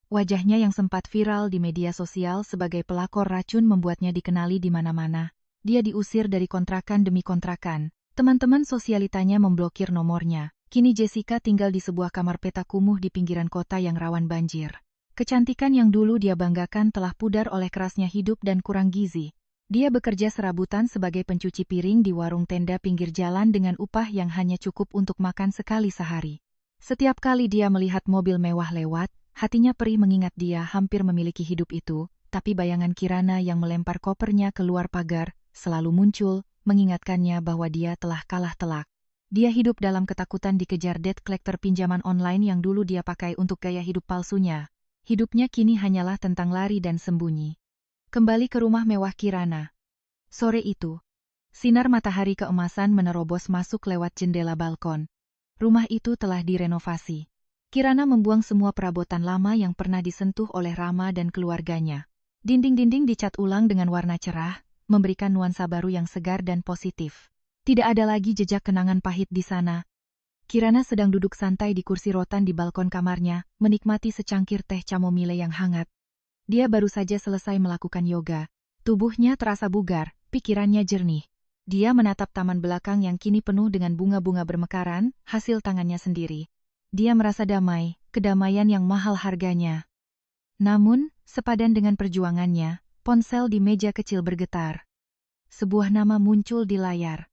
Wajahnya yang sempat viral di media sosial sebagai pelakor racun membuatnya dikenali di mana-mana. Dia diusir dari kontrakan demi kontrakan. Teman-teman sosialitanya memblokir nomornya. Kini Jessica tinggal di sebuah kamar petak kumuh di pinggiran kota yang rawan banjir. Kecantikan yang dulu dia banggakan telah pudar oleh kerasnya hidup dan kurang gizi. Dia bekerja serabutan sebagai pencuci piring di warung tenda pinggir jalan dengan upah yang hanya cukup untuk makan sekali sehari. Setiap kali dia melihat mobil mewah lewat, hatinya perih mengingat dia hampir memiliki hidup itu, tapi bayangan Kirana yang melempar kopernya keluar pagar selalu muncul, mengingatkannya bahwa dia telah kalah telak. Dia hidup dalam ketakutan dikejar debt collector pinjaman online yang dulu dia pakai untuk gaya hidup palsunya. Hidupnya kini hanyalah tentang lari dan sembunyi. Kembali ke rumah mewah Kirana. Sore itu, sinar matahari keemasan menerobos masuk lewat jendela balkon. Rumah itu telah direnovasi. Kirana membuang semua perabotan lama yang pernah disentuh oleh Rama dan keluarganya. Dinding-dinding dicat ulang dengan warna cerah, memberikan nuansa baru yang segar dan positif. Tidak ada lagi jejak kenangan pahit di sana. Kirana sedang duduk santai di kursi rotan di balkon kamarnya, menikmati secangkir teh chamomile yang hangat. Dia baru saja selesai melakukan yoga. Tubuhnya terasa bugar, pikirannya jernih. Dia menatap taman belakang yang kini penuh dengan bunga-bunga bermekaran, hasil tangannya sendiri. Dia merasa damai, kedamaian yang mahal harganya. Namun, sepadan dengan perjuangannya, ponsel di meja kecil bergetar. Sebuah nama muncul di layar.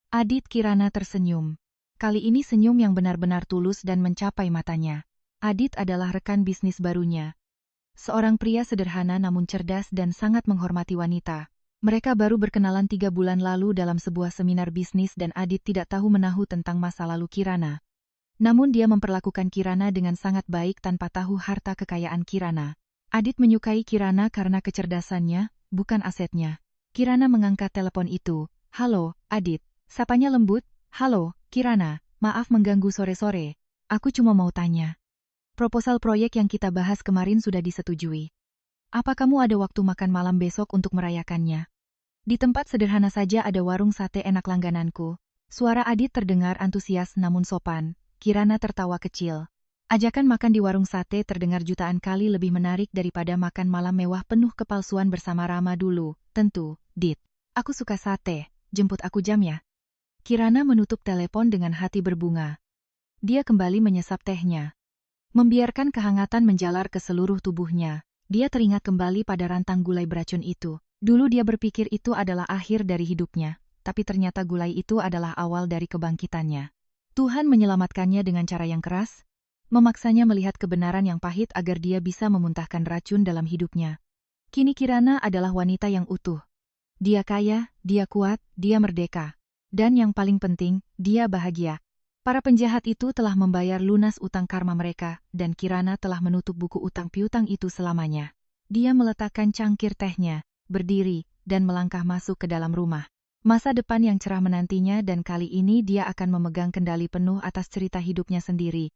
Adit. Kirana tersenyum. Kali ini senyum yang benar-benar tulus dan mencapai matanya. Adit adalah rekan bisnis barunya. Seorang pria sederhana namun cerdas dan sangat menghormati wanita. Mereka baru berkenalan 3 bulan lalu dalam sebuah seminar bisnis dan Adit tidak tahu menahu tentang masa lalu Kirana. Namun dia memperlakukan Kirana dengan sangat baik tanpa tahu harta kekayaan Kirana. Adit menyukai Kirana karena kecerdasannya, bukan asetnya. Kirana mengangkat telepon itu. Halo, Adit. Sapanya lembut. Halo, Kirana. Maaf mengganggu sore-sore. Aku cuma mau tanya. Proposal proyek yang kita bahas kemarin sudah disetujui. Apa kamu ada waktu makan malam besok untuk merayakannya? Di tempat sederhana saja ada warung sate enak langgananku. Suara Adit terdengar antusias namun sopan. Kirana tertawa kecil. Ajakan makan di warung sate terdengar jutaan kali lebih menarik daripada makan malam mewah penuh kepalsuan bersama Rama dulu. Tentu, Dit. Aku suka sate. Jemput aku jam ya. Kirana menutup telepon dengan hati berbunga. Dia kembali menyesap tehnya. Membiarkan kehangatan menjalar ke seluruh tubuhnya. Dia teringat kembali pada rantang gulai beracun itu. Dulu dia berpikir itu adalah akhir dari hidupnya, tapi ternyata gulai itu adalah awal dari kebangkitannya. Tuhan menyelamatkannya dengan cara yang keras, memaksanya melihat kebenaran yang pahit agar dia bisa memuntahkan racun dalam hidupnya. Kini Kirana adalah wanita yang utuh. Dia kaya, dia kuat, dia merdeka. Dan yang paling penting, dia bahagia. Para penjahat itu telah membayar lunas utang karma mereka, dan Kirana telah menutup buku utang piutang itu selamanya. Dia meletakkan cangkir tehnya, berdiri, dan melangkah masuk ke dalam rumah. Masa depan yang cerah menantinya dan kali ini dia akan memegang kendali penuh atas cerita hidupnya sendiri.